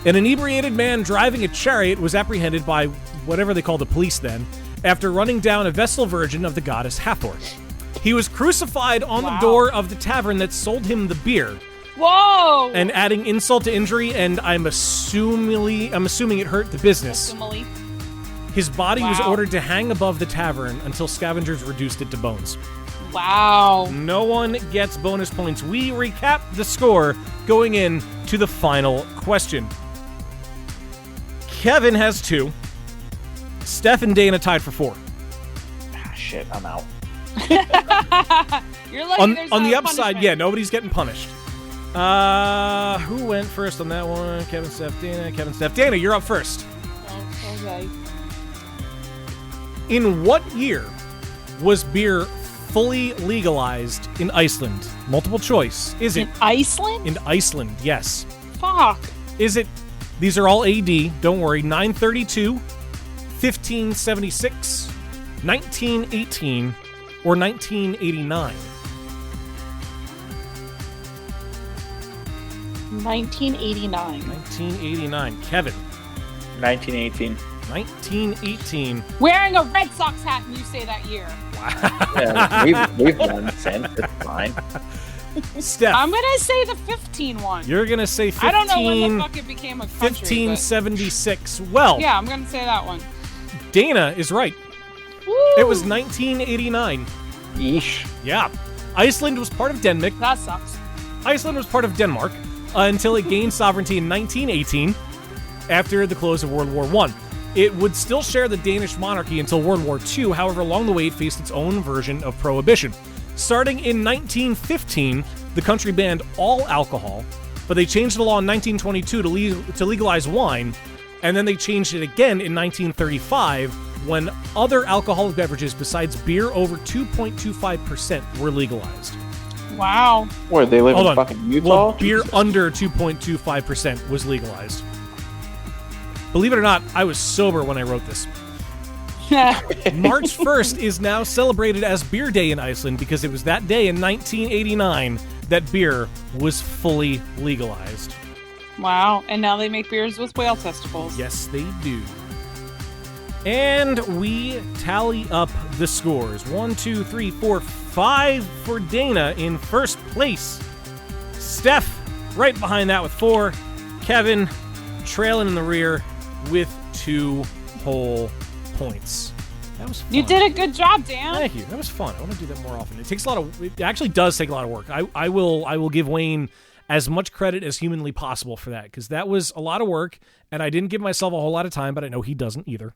An inebriated man driving a chariot was apprehended by whatever they called the police then, after running down a Vestal Virgin of the goddess Hathor. He was crucified on the door of the tavern that sold him the beer, Whoa! and adding insult to injury, and I'm assuming it hurt the business. Simile. His body was Wow. ordered to hang above the tavern until scavengers reduced it to bones. Wow. No one gets bonus points. We recap the score going in to the final question. Kevin has 2. Steph and Dana tied for 4. Ah, shit, I'm out. You're lucky On there's the not a upside, punishment. yeah, nobody's getting punished. Who went first on that one? Kevin, Steph, Dana. Kevin, Steph, Dana. You're up first. Oh, okay. In what year was beer fully legalized in Iceland? Multiple choice. Is it In Iceland? in Iceland? Yes. Fuck. Is it? These are all AD. Don't worry. 932, 1576, 1918, or 1989. 1989. 1989. Kevin. 1918. 1918. Wearing a Red Sox hat and you say that year. Yeah, we've won since. It's fine. Steph. I'm gonna say the 15 one. You're gonna say 15. I don't know when the fuck it became a country. 1576. Well, But yeah, I'm gonna say that one. Dana is right. Woo! It was 1989. Yeesh. Yeah. Iceland was part of Denmark. That sucks. Iceland was part of Denmark until it gained sovereignty in 1918 after the close of World War I. It would still share the Danish monarchy until World War II, however, along the way it faced its own version of prohibition. Starting in 1915, the country banned all alcohol, but they changed the law in 1922 to legalize wine, and then they changed it again in 1935 when other alcoholic beverages besides beer over 2.25% were legalized. Wow. Where they live Hold in on. fucking Utah? Well, beer under 2.25% was legalized. Believe it or not, I was sober when I wrote this. March 1st is now celebrated as Beer Day in Iceland because it was that day in 1989 that beer was fully legalized. Wow. And now they make beers with whale testicles. Yes, they do. And we tally up the scores. 1, 2, 3, 4, 5 for Dana in first place. Steph right behind that with 4. Kevin trailing in the rear with 2 whole points. That was fun. You did a good job, Dan. Thank you. That was fun. I want to do that more often. It actually does take a lot of work. I will give Wayne as much credit as humanly possible for that, because that was a lot of work, and I didn't give myself a whole lot of time, but I know he doesn't either.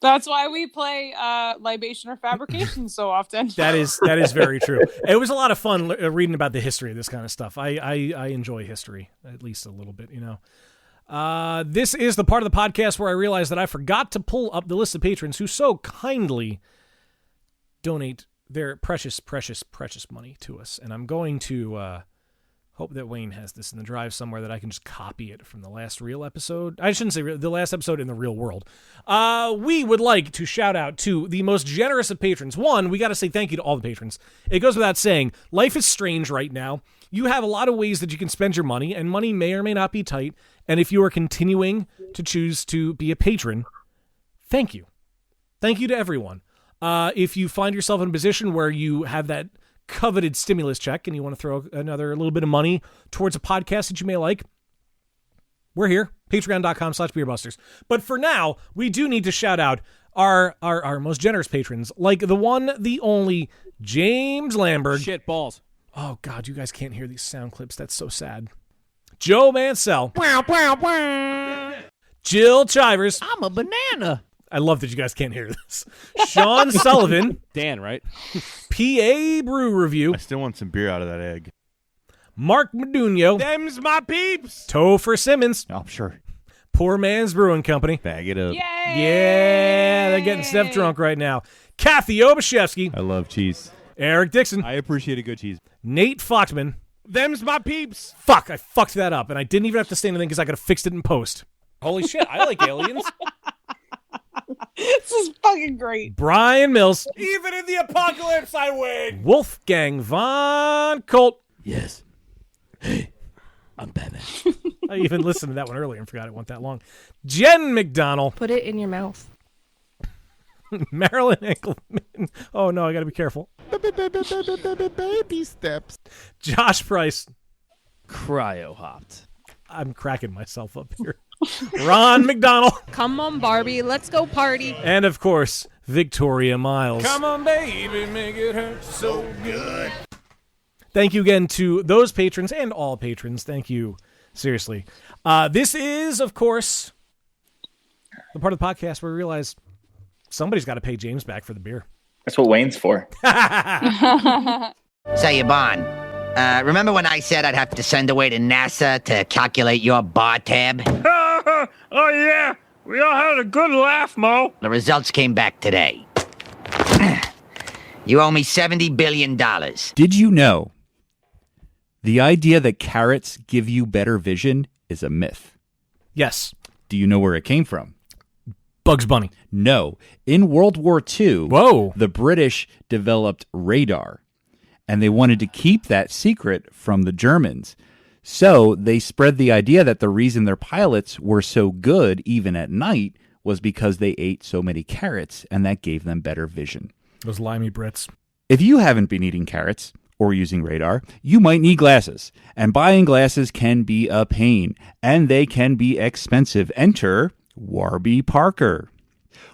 That's why we play libation or fabrication so often. That is very true. It was a lot of fun reading about the history of this kind of stuff. I enjoy history, at least a little bit, This is the part of the podcast where I realized that I forgot to pull up the list of patrons who so kindly donate their precious, precious, precious money to us. And I'm going to hope that Wayne has this in the drive somewhere that I can just copy it from the last real episode. I shouldn't say the last episode in the real world. We would like to shout out to the most generous of patrons. One, we got to say thank you to all the patrons. It goes without saying, life is strange right now. You have a lot of ways that you can spend your money, and money may or may not be tight. And if you are continuing to choose to be a patron, thank you. Thank you to everyone. If you find yourself in a position where you have that coveted stimulus check and you want to throw another little bit of money towards a podcast that you may like, we're here. Patreon.com/beerbusters. But for now, we do need to shout out our most generous patrons, like the one, the only, James Lambert. Shit balls. Oh, God, you guys can't hear these sound clips. That's so sad. Joe Mansell. Jill Chivers. I'm a banana. I love that you guys can't hear this. Sean Sullivan. Dan, right? PA Brew Review. I still want some beer out of that egg. Mark Meduno. Them's my peeps. Topher Simmons. Oh, sure. Poor Man's Brewing Company. Bag it up. Yay! Yeah, they're getting Steph drunk right now. Kathy Obashevsky. I love cheese. Eric Dixon. I appreciate a good cheese. Nate Fochtman. Them's my peeps. Fuck, I fucked that up, and I didn't even have to say anything because I could have fixed it in post. Holy shit, I like aliens. This is fucking great. Brian Mills. Even in the apocalypse, I win. Wolfgang Von Colt. Yes. Hey, I'm Batman. I even listened to that one earlier and forgot it went that long. Jen McDonnell. Put it in your mouth. Marilyn Enkelman. Oh, no, I got to be careful. Baby steps. Josh Price. Cryo hopped. I'm cracking myself up here. Ron McDonald. Come on, Barbie. Let's go party. And, of course, Victoria Miles. Come on, baby, make it hurt so good. Thank you again to those patrons and all patrons. Thank you. Seriously. This is, of course, the part of the podcast where we realize somebody's got to pay James back for the beer. That's what Wayne's for. Say, Yvonne, remember when I said I'd have to send away to NASA to calculate your bar tab? Oh, yeah. We all had a good laugh, Mo. The results came back today. You owe me $70 billion. Did you know the idea that carrots give you better vision is a myth? Yes. Do you know where it came from? Bugs Bunny. No. In World War II, Whoa. the British developed radar, and they wanted to keep that secret from the Germans. So they spread the idea that the reason their pilots were so good, even at night, was because they ate so many carrots, and that gave them better vision. Those limey Brits. If you haven't been eating carrots or using radar, you might need glasses. And buying glasses can be a pain, and they can be expensive. Enter Warby Parker.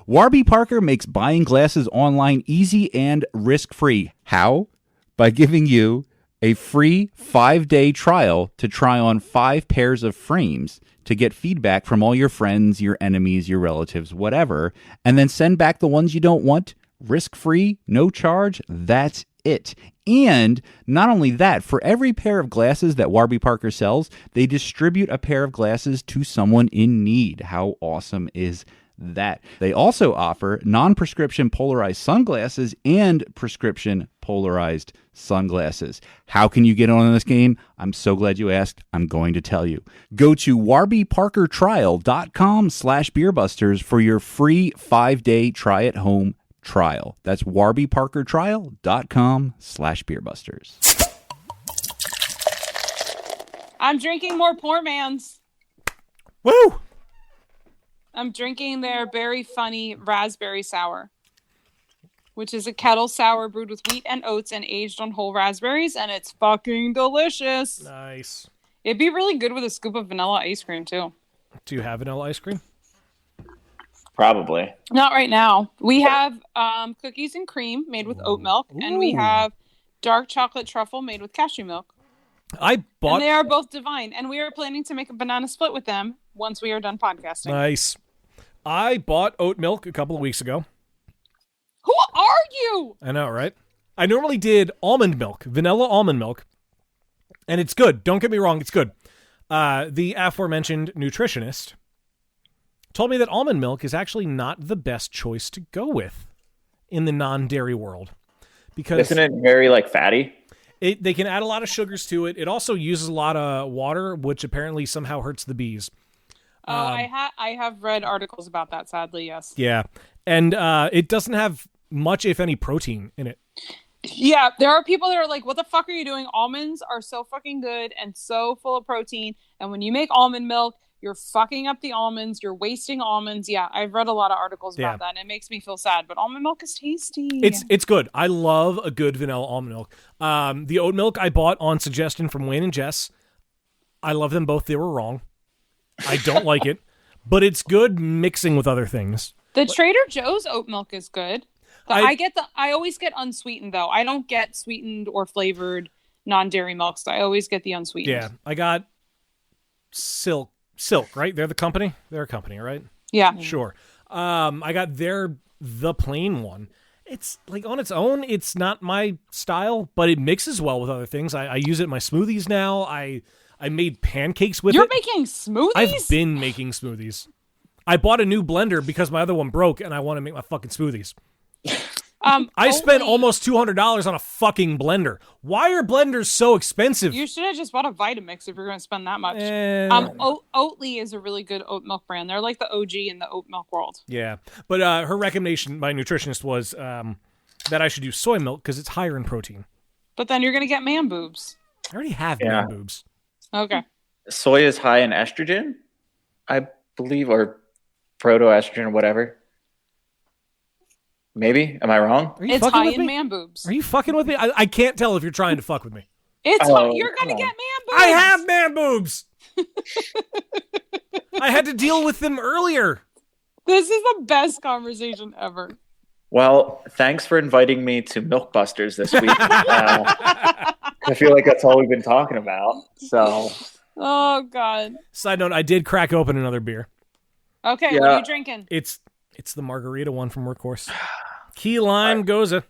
Warby Parker makes buying glasses online easy and risk-free. How? By giving you a free 5-day trial to try on 5 pairs of frames to get feedback from all your friends, your enemies, your relatives, whatever, and then send back the ones you don't want. Risk-free, no charge. That's it. And not only that, for every pair of glasses that Warby Parker sells, they distribute a pair of glasses to someone in need. How awesome is that? They also offer non-prescription polarized sunglasses and prescription polarized sunglasses. How can you get on this game? I'm so glad you asked. I'm going to tell you. Go to warbyparkertrial.com/beerbusters for your free 5-day try-at-home trial. That's warbyparkertrial.com/beerbusters. I'm drinking more Poor Man's. Woo! I'm drinking their Berry Funny Raspberry Sour, which is a kettle sour brewed with wheat and oats and aged on whole raspberries, and it's fucking delicious. Nice. It'd be really good with a scoop of vanilla ice cream, too. Do you have vanilla ice cream? Probably. Not right now. We have cookies and cream made with oat milk, and we have dark chocolate truffle made with cashew milk. I bought. And they are both divine, and we are planning to make a banana split with them once we are done podcasting. Nice. I bought oat milk a couple of weeks ago. Who are you? I know, right? I normally did almond milk, vanilla almond milk, and it's good. Don't get me wrong, it's good. The aforementioned nutritionist told me that almond milk is actually not the best choice to go with in the non-dairy world. Because isn't it very fatty? They can add a lot of sugars to it. It also uses a lot of water, which apparently somehow hurts the bees. I have read articles about that, sadly, yes. Yeah. And it doesn't have much, if any, protein in it. Yeah, there are people that are like, what the fuck are you doing? Almonds are so fucking good and so full of protein. And when you make almond milk, you're fucking up the almonds. You're wasting almonds. Yeah, I've read a lot of articles about that, and it makes me feel sad. But almond milk is tasty. It's good. I love a good vanilla almond milk. The oat milk I bought on suggestion from Wayne and Jess. I love them both. They were wrong. I don't like it, but it's good mixing with other things. The Trader Joe's oat milk is good. I always get unsweetened though. I don't get sweetened or flavored non-dairy milks. I always get the unsweetened. Yeah, I got Silk, right? They're the company. They're a company, right? Yeah, sure. I got the plain one. It's on its own, it's not my style, but it mixes well with other things. I use it in my smoothies now. I made pancakes with it. You're making smoothies? I've been making smoothies. I bought a new blender because my other one broke, and I want to make my fucking smoothies. I spent almost $200 on a fucking blender. Why are blenders so expensive? You should have just bought a Vitamix if you're going to spend that much. Oatly is a really good oat milk brand. They're like the OG in the oat milk world. Yeah, but her recommendation, my nutritionist, was that I should use soy milk because it's higher in protein. But then you're going to get man boobs. I already have man boobs. Okay. Soy is high in estrogen, I believe, or protoestrogen, whatever. Maybe. Am I wrong? It's high in man boobs. Are you fucking with me? I can't tell if you're trying to fuck with me. You're going to get man boobs. I have man boobs. I had to deal with them earlier. This is the best conversation ever. Well, thanks for inviting me to Milk Busters this week. I feel like that's all we've been talking about. So. Oh, God. Side note, I did crack open another beer. Okay, what are you drinking? It's the margarita one from Workhorse. Key lime goza.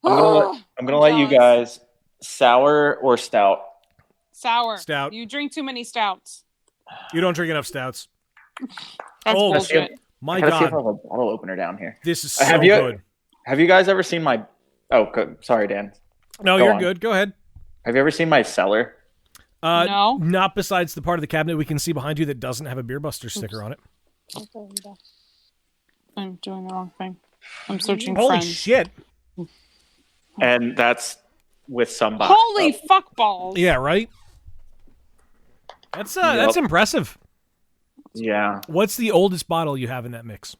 I'm gonna let you guys sour or stout. Sour. Stout. You drink too many stouts. You don't drink enough stouts. That's bullshit. My I God. see if I have a bottle opener down here. This is so good. Have you guys ever seen my... Oh, good. Sorry, Dan. No, you're good. Go ahead. Have you ever seen my cellar? No. Not besides the part of the cabinet we can see behind you that doesn't have a Beer Buster sticker on it. I'm doing the wrong thing. I'm searching Holy friends. shit. And that's with some box. Holy fuck balls. Yeah, right? That's impressive. Yeah. What's the oldest bottle you have in that mix?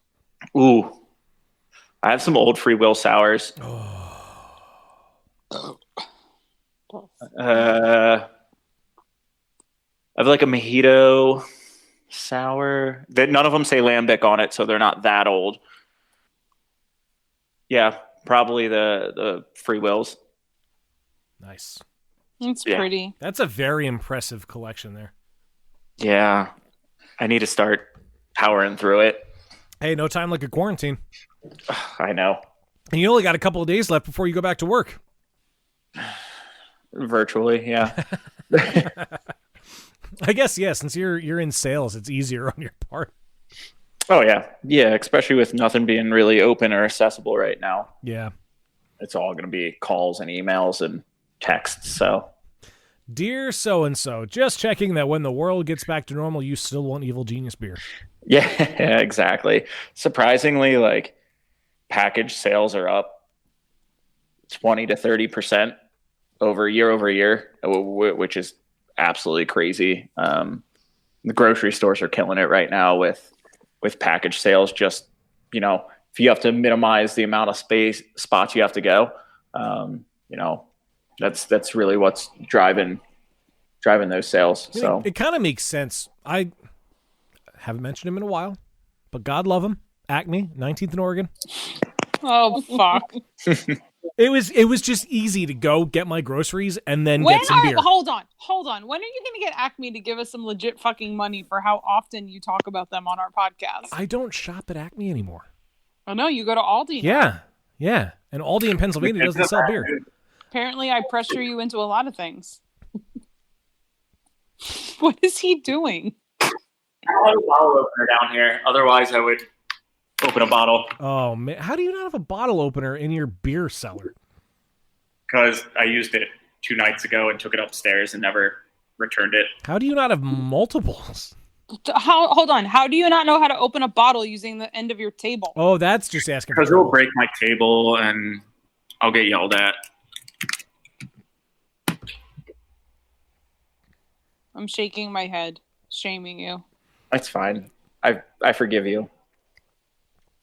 Ooh. I have some old Free Will sours. I have like a mojito sour. None of them say lambic on it, so they're not that old. Yeah, probably the Free Wills. Nice. It's pretty. That's a very impressive collection there. Yeah. I need to start powering through it. Hey, no time like a quarantine. I know. And you only got a couple of days left before you go back to work. Virtually, yeah. I guess, yeah, since you're in sales, it's easier on your part. Oh, yeah. Yeah, especially with nothing being really open or accessible right now. Yeah. It's all going to be calls and emails and texts, so. Dear so-and-so, just checking that when the world gets back to normal, you still want Evil Genius beer. Yeah, exactly. Surprisingly, like, package sales are up 20 to 30% over year, which is absolutely crazy. The grocery stores are killing it right now with package sales. Just, if you have to minimize the amount of spots you have to go, that's really what's driving those sales. So it kind of makes sense. I haven't mentioned him in a while, but God love him. Acme, 19th in Oregon. Oh, fuck. It was just easy to go get my groceries and then get some beer. Hold on. When are you going to get Acme to give us some legit fucking money for how often you talk about them on our podcast? I don't shop at Acme anymore. Oh, no, you go to Aldi now. Yeah. And Aldi in Pennsylvania doesn't sell beer. Apparently, I pressure you into a lot of things. What is he doing? I don't have a bottle opener down here. Otherwise, I would open a bottle. Oh, man. How do you not have a bottle opener in your beer cellar? Because I used it 2 nights ago and took it upstairs and never returned it. How do you not have multiples? Hold on. How do you not know how to open a bottle using the end of your table? Oh, that's just asking. Because it'll break my table and I'll get yelled at. I'm shaking my head, shaming you. That's fine. I forgive you.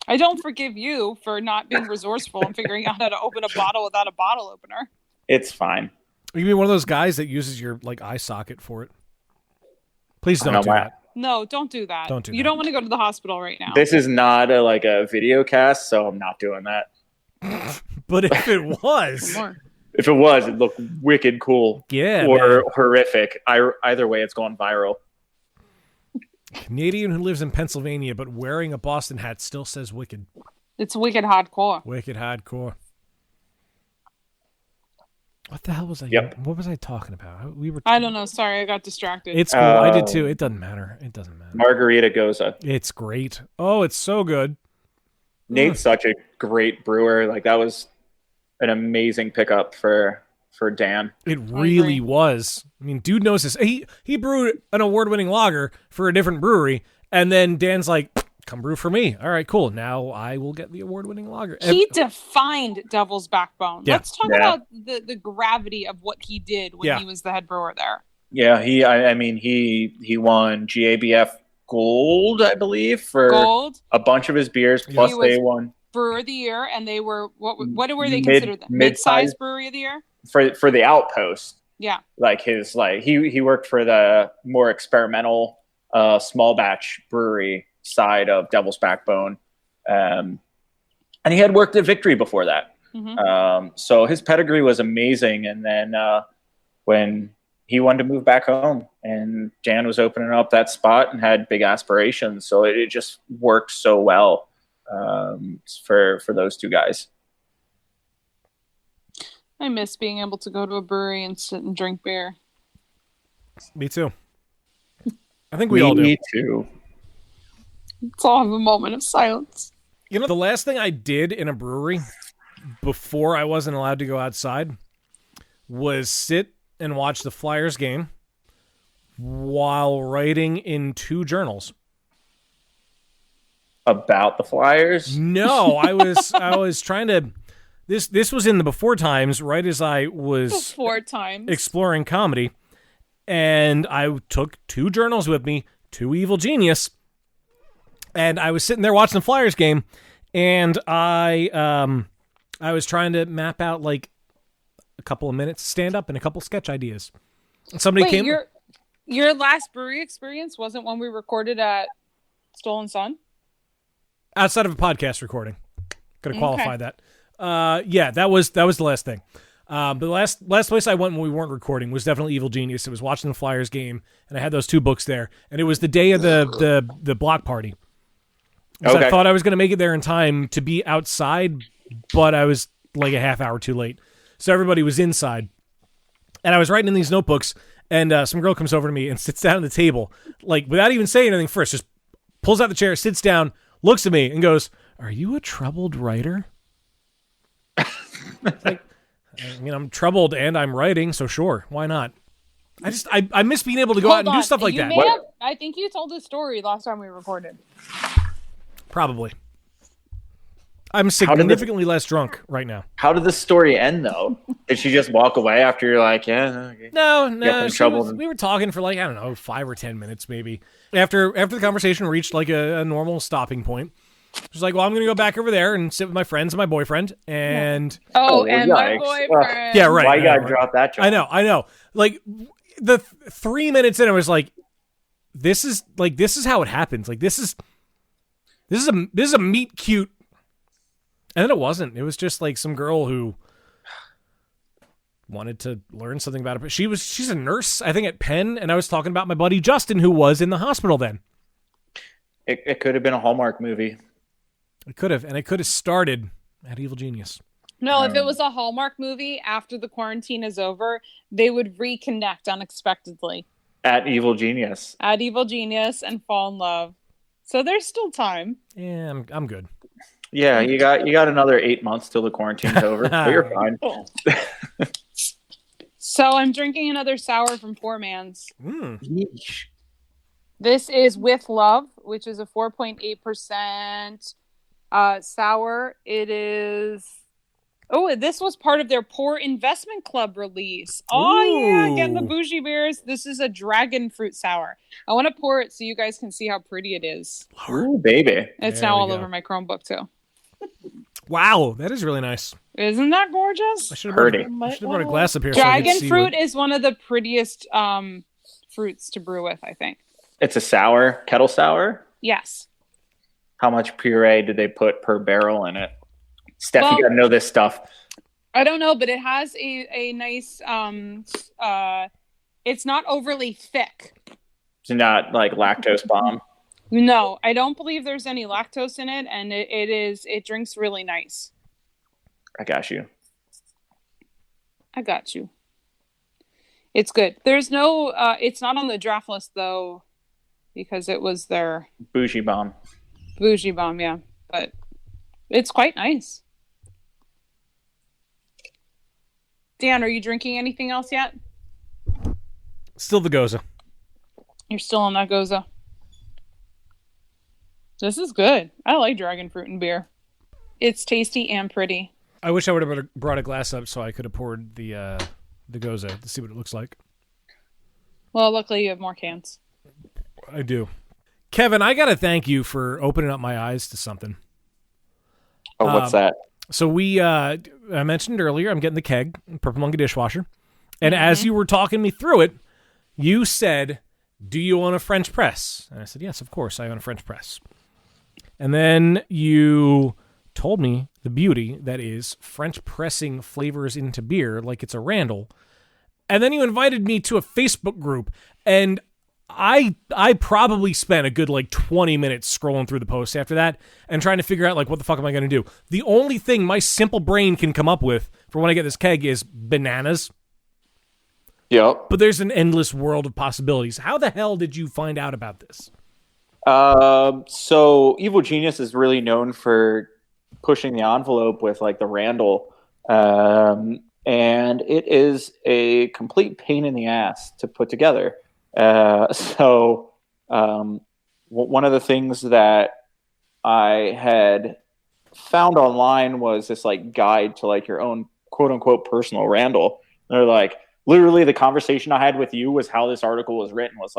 I don't forgive you for not being resourceful and figuring out how to open a bottle without a bottle opener. It's fine. You be one of those guys that uses your eye socket for it. Please don't do that. No, don't do that. Don't do You that. don't want to go to the hospital right now. This is not a video cast, so I'm not doing that. But if it was, it'd look wicked cool. Yeah, or horrific. Either way, it's going viral. Canadian who lives in Pennsylvania but wearing a Boston hat still says wicked. It's wicked hardcore. Wicked hardcore. What the hell was I? Yep. What was I talking about? I don't know. Sorry, I got distracted. It's cool. I did too. It doesn't matter. Margarita Goza. It's great. Oh, it's so good. Nate's such a great brewer. Like, that was an amazing pickup for Dan. It really was. I mean, dude knows this. He brewed an award-winning lager for a different brewery, and then Dan's like, come brew for me. All right, cool. Now I will get the award-winning lager. He defined Devil's Backbone. Yeah. Let's talk about the gravity of what he did when he was the head brewer there. Yeah, he won GABF Gold, I believe, for a bunch of his beers. Plus, they won Brewer of the Year, and they were what were they considered? Mid-size Brewery of the Year for the Outpost. Yeah, he worked for the more experimental small batch brewery side of Devil's Backbone, and he had worked at Victory before that. Mm-hmm. So his pedigree was amazing. And then when he wanted to move back home, and Dan was opening up that spot and had big aspirations, so it just worked so well for those two guys. I miss being able to go to a brewery and sit and drink beer. Me too. I think we all do. Me too. Let's all have a moment of silence. The last thing I did in a brewery before I wasn't allowed to go outside was sit and watch the Flyers game while writing in 2 journals. About the Flyers? No, I was trying to. This was in the before times, right as I was exploring comedy, and I took 2 journals with me, 2 Evil Genius. And I was sitting there watching the Flyers game, and I was trying to map out like a couple of minutes stand up and a couple sketch ideas. And somebody came. Your last brewery experience wasn't when we recorded at Stolen Sun? Outside of a podcast recording, gotta qualify that. Yeah, that was the last thing. But the last place I went when we weren't recording was definitely Evil Genius. It was watching the Flyers game, and I had those 2 books there, and it was the day of the block party. So I thought I was going to make it there in time to be outside, but I was like a half hour too late. So everybody was inside. And I was writing in these notebooks, and some girl comes over to me and sits down at the table, like without even saying anything first, just pulls out the chair, sits down, looks at me, and goes, "Are you a troubled writer?" It's like, I mean, I'm troubled and I'm writing, so sure, why not? I miss being able to go out and do stuff like that. I think you told this story last time we recorded. Probably. I'm significantly less drunk right now. How did the story end, though? Did she just walk away after you're like, yeah? Okay. No. We were talking for like, I don't know, 5 or 10 minutes maybe. After the conversation reached like a normal stopping point, she's like, well, I'm going to go back over there and sit with my friends and my boyfriend. And my boyfriend. Yeah, right. Why you got to drop that joke? I know. Like, the 3 minutes in, I was like, this is how it happens. Like, this is a meet cute. And then it wasn't. It was just like some girl who wanted to learn something about it. But she's a nurse, I think, at Penn. And I was talking about my buddy Justin, who was in the hospital then. It could have been a Hallmark movie. It could have. And it could have started at Evil Genius. No, if it was a Hallmark movie after the quarantine is over, they would reconnect unexpectedly. At Evil Genius. At Evil Genius and fall in love. So there's still time. Yeah, I'm good. Yeah, you got another 8 months till the quarantine's over. So you're fine. So I'm drinking another sour from Poor Man's. Yeesh. This is With Love, which is a 4.8% sour. It is... Oh, this was part of their Poor Investment Club release. Oh, yeah, getting the bougie beers. This is a dragon fruit sour. I want to pour it so you guys can see how pretty it is. Ooh, baby. It's now all over my Chromebook, too. Wow, that is really nice. Isn't that gorgeous? I should have brought a glass up here. Dragon fruit is one of the prettiest fruits to brew with, I think. It's a sour, kettle sour? Yes. How much puree did they put per barrel in it? Steph, you gotta know this stuff. I don't know, but it has a nice, it's not overly thick. It's not like lactose bomb. No, I don't believe there's any lactose in it, and it drinks really nice. I got you. I got you. It's good. There's no, it's not on the draft list though, because it was their bougie bomb. Bougie bomb, yeah, but it's quite nice. Dan, are you drinking anything else yet? Still the Goza. You're still on that Goza. This is good. I like dragon fruit and beer. It's tasty and pretty. I wish I would have brought a glass up so I could have poured the Goza to see what it looks like. Well, luckily you have more cans. I do. Kevin, I got to thank you for opening up my eyes to something. Oh, what's that? So I mentioned earlier, I'm getting the keg, Purple Monkey dishwasher. And as you were talking me through it, you said, do you own a French press? And I said, yes, of course, I own a French press. And then you told me the beauty that is French pressing flavors into beer like it's a Randall. And then you invited me to a Facebook group, and I probably spent a good 20 minutes scrolling through the posts after that and trying to figure out what the fuck am I going to do. The only thing my simple brain can come up with for when I get this keg is bananas. Yep. But there's an endless world of possibilities. How the hell did you find out about this? So Evil Genius is really known for pushing the envelope with the Randall. And it is a complete pain in the ass to put together. So one of the things that I had found online was this guide to your own quote unquote personal Randall. They're literally the conversation I had with you was how this article was written was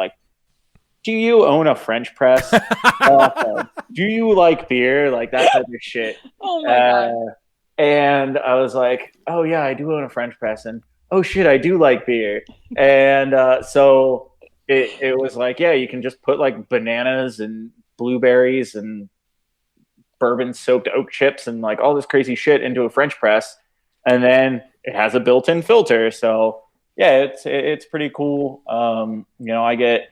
do you own a French press? Do you like beer? That type of shit. Oh my God. And I was like, oh yeah, I do own a French press. And oh shit, I do like beer. And so it was yeah, you can just put bananas and blueberries and bourbon soaked oak chips and all this crazy shit into a French press. And then it has a built-in filter. So yeah, it's pretty cool. I get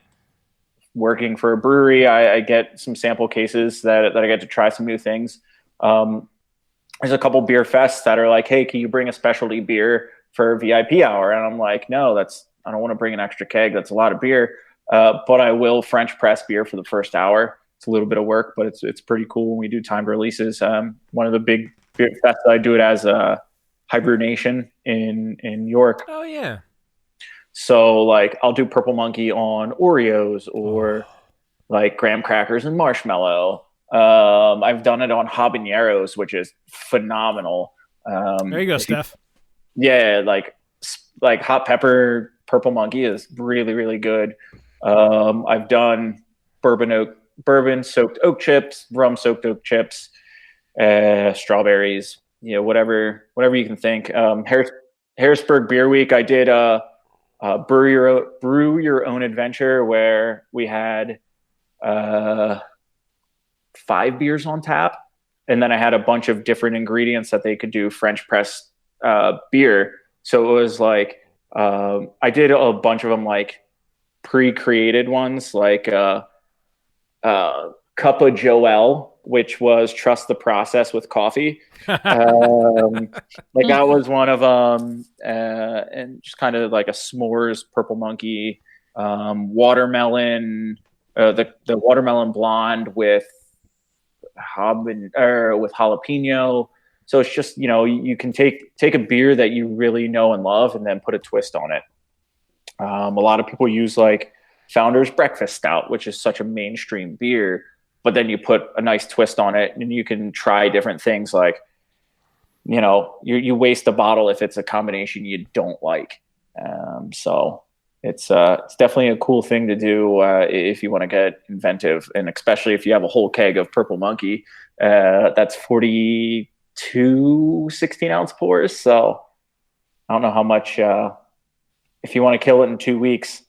working for a brewery. I get some sample cases that I get to try some new things. there's a couple beer fests that are like, hey, can you bring a specialty beer for VIP hour? And I'm like, no, I don't want to bring an extra keg. That's a lot of beer. But I will French press beer for the first hour. It's a little bit of work, but it's pretty cool when we do timed releases. One of the big beer fests I do it as Hibernation in York. Oh yeah. So like I'll do Purple Monkey on Oreos or like graham crackers and marshmallow. I've done it on habaneros, which is phenomenal. There you go, Steph. Yeah, like hot pepper Purple Monkey is really, really good. I've done bourbon soaked oak chips, rum soaked oak chips, strawberries, whatever you can think. Harrisburg Beer Week, I did brew your own adventure where we had 5 beers on tap, and then I had a bunch of different ingredients that they could do French press beer. So it was like I did a bunch of them like pre-created ones, like Cup of Joel, which was trust the process with coffee. Like that was one of them, and just kind of like a s'mores Purple Monkey, watermelon, the watermelon blonde with jalapeno. So it's just, you can take a beer that you really know and love and then put a twist on it. A lot of people use like Founder's Breakfast Stout, which is such a mainstream beer, but then you put a nice twist on it and you can try different things like, you waste a bottle if it's a combination you don't like. So it's definitely a cool thing to do if you want to get inventive, and especially if you have a whole keg of Purple Monkey. That's 42 16-ounce pours. So I don't know how much, if you want to kill it in 2 weeks,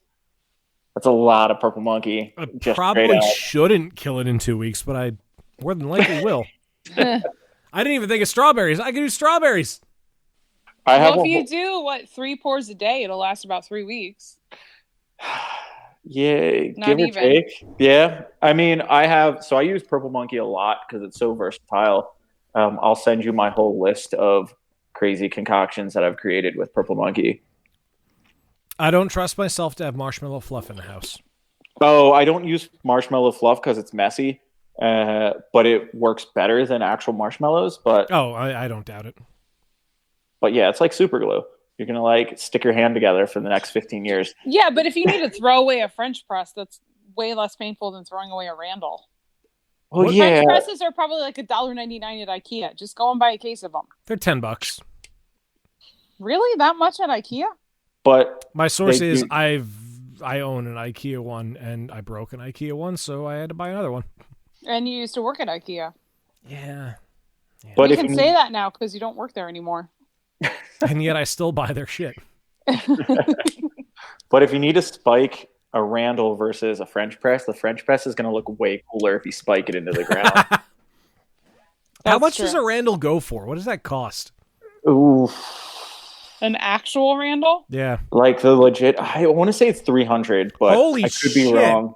that's a lot of Purple Monkey. I probably shouldn't kill it in 2 weeks, but I more than likely will. I didn't even think of strawberries. I could do strawberries. If you do 3 pours a day, it'll last about 3 weeks. Yeah, Not give or even. take. Yeah, I mean, I use Purple Monkey a lot because it's so versatile. I'll send you my whole list of crazy concoctions that I've created with Purple Monkey. I don't trust myself to have marshmallow fluff in the house. Oh, I don't use marshmallow fluff because it's messy, but it works better than actual marshmallows. But I don't doubt it. But yeah, it's like super glue. You're gonna like stick your hand together for the next 15 years. Yeah, but if you need to throw away a French press, that's way less painful than throwing away a Randall. Well, French presses are probably like $1.99 at IKEA. Just go and buy a case of them. They're $10. Really? That much at IKEA? But my source is I own an IKEA one, and I broke an IKEA one, so I had to buy another one. And you used to work at IKEA. Yeah. But you can say that now because you don't work there anymore. And yet I still buy their shit. But if you need to spike a Randall versus a French press, the French press is going to look way cooler if you spike it into the ground. How much does a Randall go for? What does that cost? Ooh. An actual Randall? Yeah. Like the legit, I want to say it's 300, but Holy I could be wrong.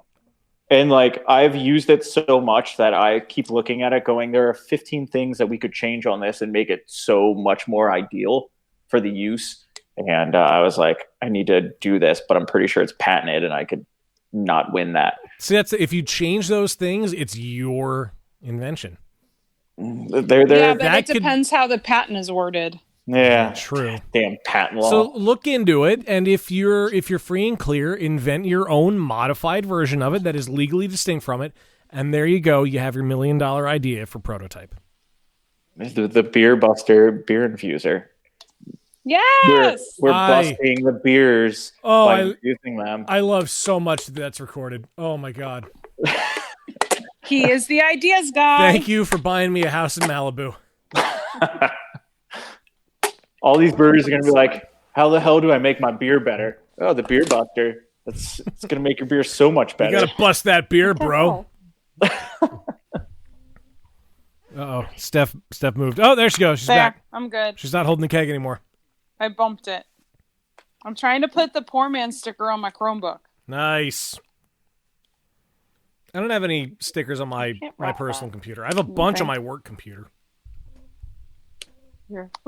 And like I've used it so much that I keep looking at it going, there are 15 things that we could change on this and make it so much more ideal for the use. And I was like, I need to do this, but I'm pretty sure it's patented and I could not win that. See, that's if you change those things, it's your invention. But it depends how the patent is worded. Yeah, true. Damn patent law. So look into it, and if you're free and clear, invent your own modified version of it that is legally distinct from it, and there you go. You have your $1 million idea for prototype. The Beer Buster beer infuser. Yes, we're busting the beers by infusing them. I love so much that's recorded. Oh my god. He is the ideas guy. Thank you for buying me a house in Malibu. All these breweries are going to be like, how the hell do I make my beer better? Oh, the Beer Buster. It's going to make your beer so much better. You got to bust that beer, bro. Uh-oh. Steph moved. Oh, there she goes. She's back. I'm good. She's not holding the keg anymore. I bumped it. I'm trying to put the poor man sticker on my Chromebook. Nice. I don't have any stickers on my personal computer. I have a bunch on my work computer.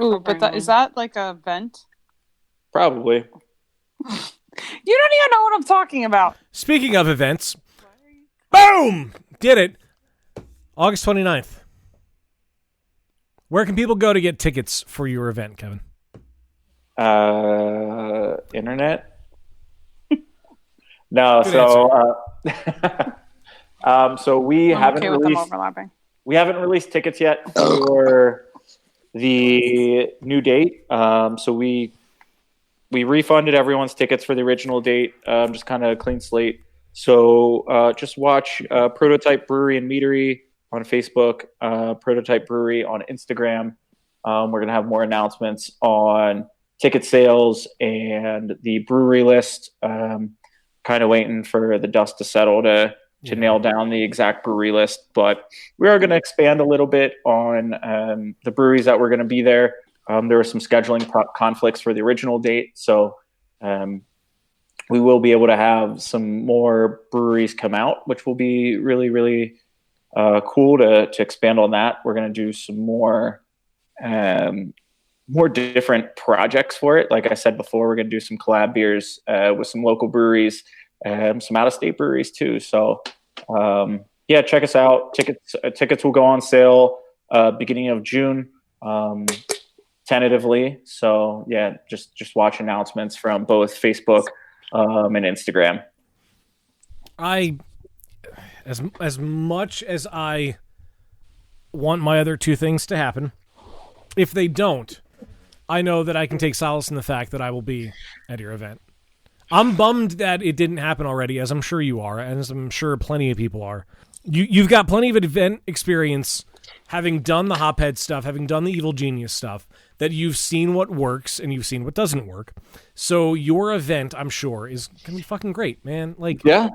Ooh, but is that like a vent? Probably. You don't even know what I'm talking about. Speaking of events, boom! Did it. August 29th. Where can people go to get tickets for your event, Kevin? Internet? No, Good so we I'm haven't okay with them released overlapping. we haven't released tickets yet for the new date. So we refunded everyone's tickets for the original date, just kind of a clean slate. So just watch Prototype Brewery and Meadery on Facebook, Prototype Brewery on Instagram. We're going to have more announcements on ticket sales and the brewery list. Kind of waiting for the dust to settle to nail down the exact brewery list. But we are going to expand a little bit on the breweries that were going to be there. There were some scheduling conflicts for the original date. So we will be able to have some more breweries come out, which will be really, really cool to expand on that. We're going to do some more different projects for it. Like I said before, we're going to do some collab beers with some local breweries and some out-of-state breweries too. So check us out. Tickets will go on sale beginning of June, tentatively. So yeah, just watch announcements from both Facebook and Instagram. As much as I want my other two things to happen, if they don't, I know that I can take solace in the fact that I will be at your event. I'm bummed that it didn't happen already, as I'm sure you are, and as I'm sure plenty of people are. You've got plenty of event experience, having done the Hophead stuff, having done the Evil Genius stuff, that you've seen what works and you've seen what doesn't work. So your event, I'm sure, is going to be fucking great, man. Like, yeah,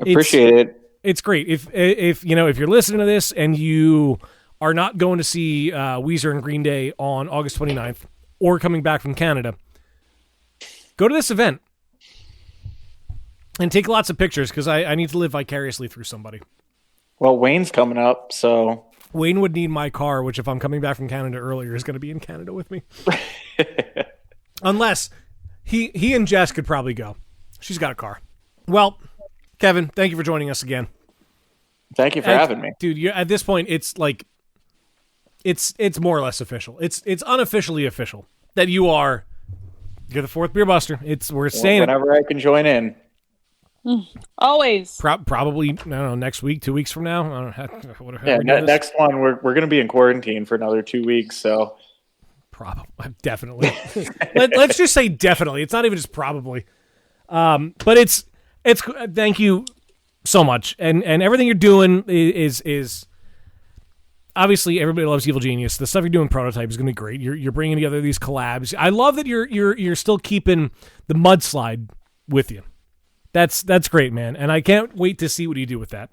appreciate it. It's great. If you're listening to this and you are not going to see Weezer and Green Day on August 29th or coming back from Canada, go to this event and take lots of pictures because I need to live vicariously through somebody. Well, Wayne's coming up, so... Wayne would need my car, which if I'm coming back from Canada earlier is going to be in Canada with me. Unless he and Jess could probably go. She's got a car. Well, Kevin, thank you for joining us again. Thank you for having me. Dude, at this point, it's like... It's more or less official. It's unofficially official that you're the fourth beer buster. We're saying whenever I can join in. Always. Probably, I don't know, next week, 2 weeks from now. I don't know. Next one, we're going to be in quarantine for another 2 weeks, so. Probably, definitely. Let's just say definitely. It's not even just probably. But it's thank you so much. And everything you're doing is obviously everybody loves Evil Genius. The stuff you're doing Prototype is going to be great. You're bringing together these collabs. I love that you're still keeping the mudslide with you. That's great, man. And I can't wait to see what you do with that.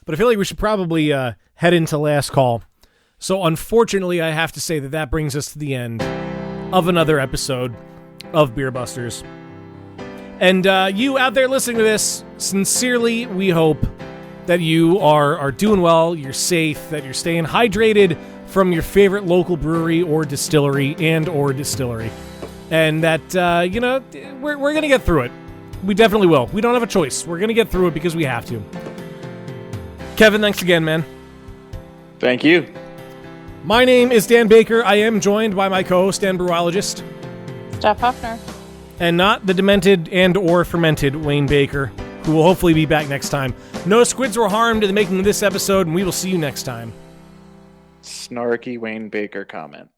But I feel like we should probably head into last call. So unfortunately, I have to say that brings us to the end of another episode of Beer Busters. And you out there listening to this, sincerely, we hope that you are doing well, you're safe, that you're staying hydrated from your favorite local brewery or distillery. And that, we're going to get through it. We definitely will. We don't have a choice. We're going to get through it because we have to. Kevin, thanks again, man. Thank you. My name is Dan Baker. I am joined by my co-host and brewologist, Steph Huffner. And not the demented and or fermented Wayne Baker, who will hopefully be back next time. No squids were harmed in the making of this episode, and we will see you next time. Snarky Wayne Baker comment.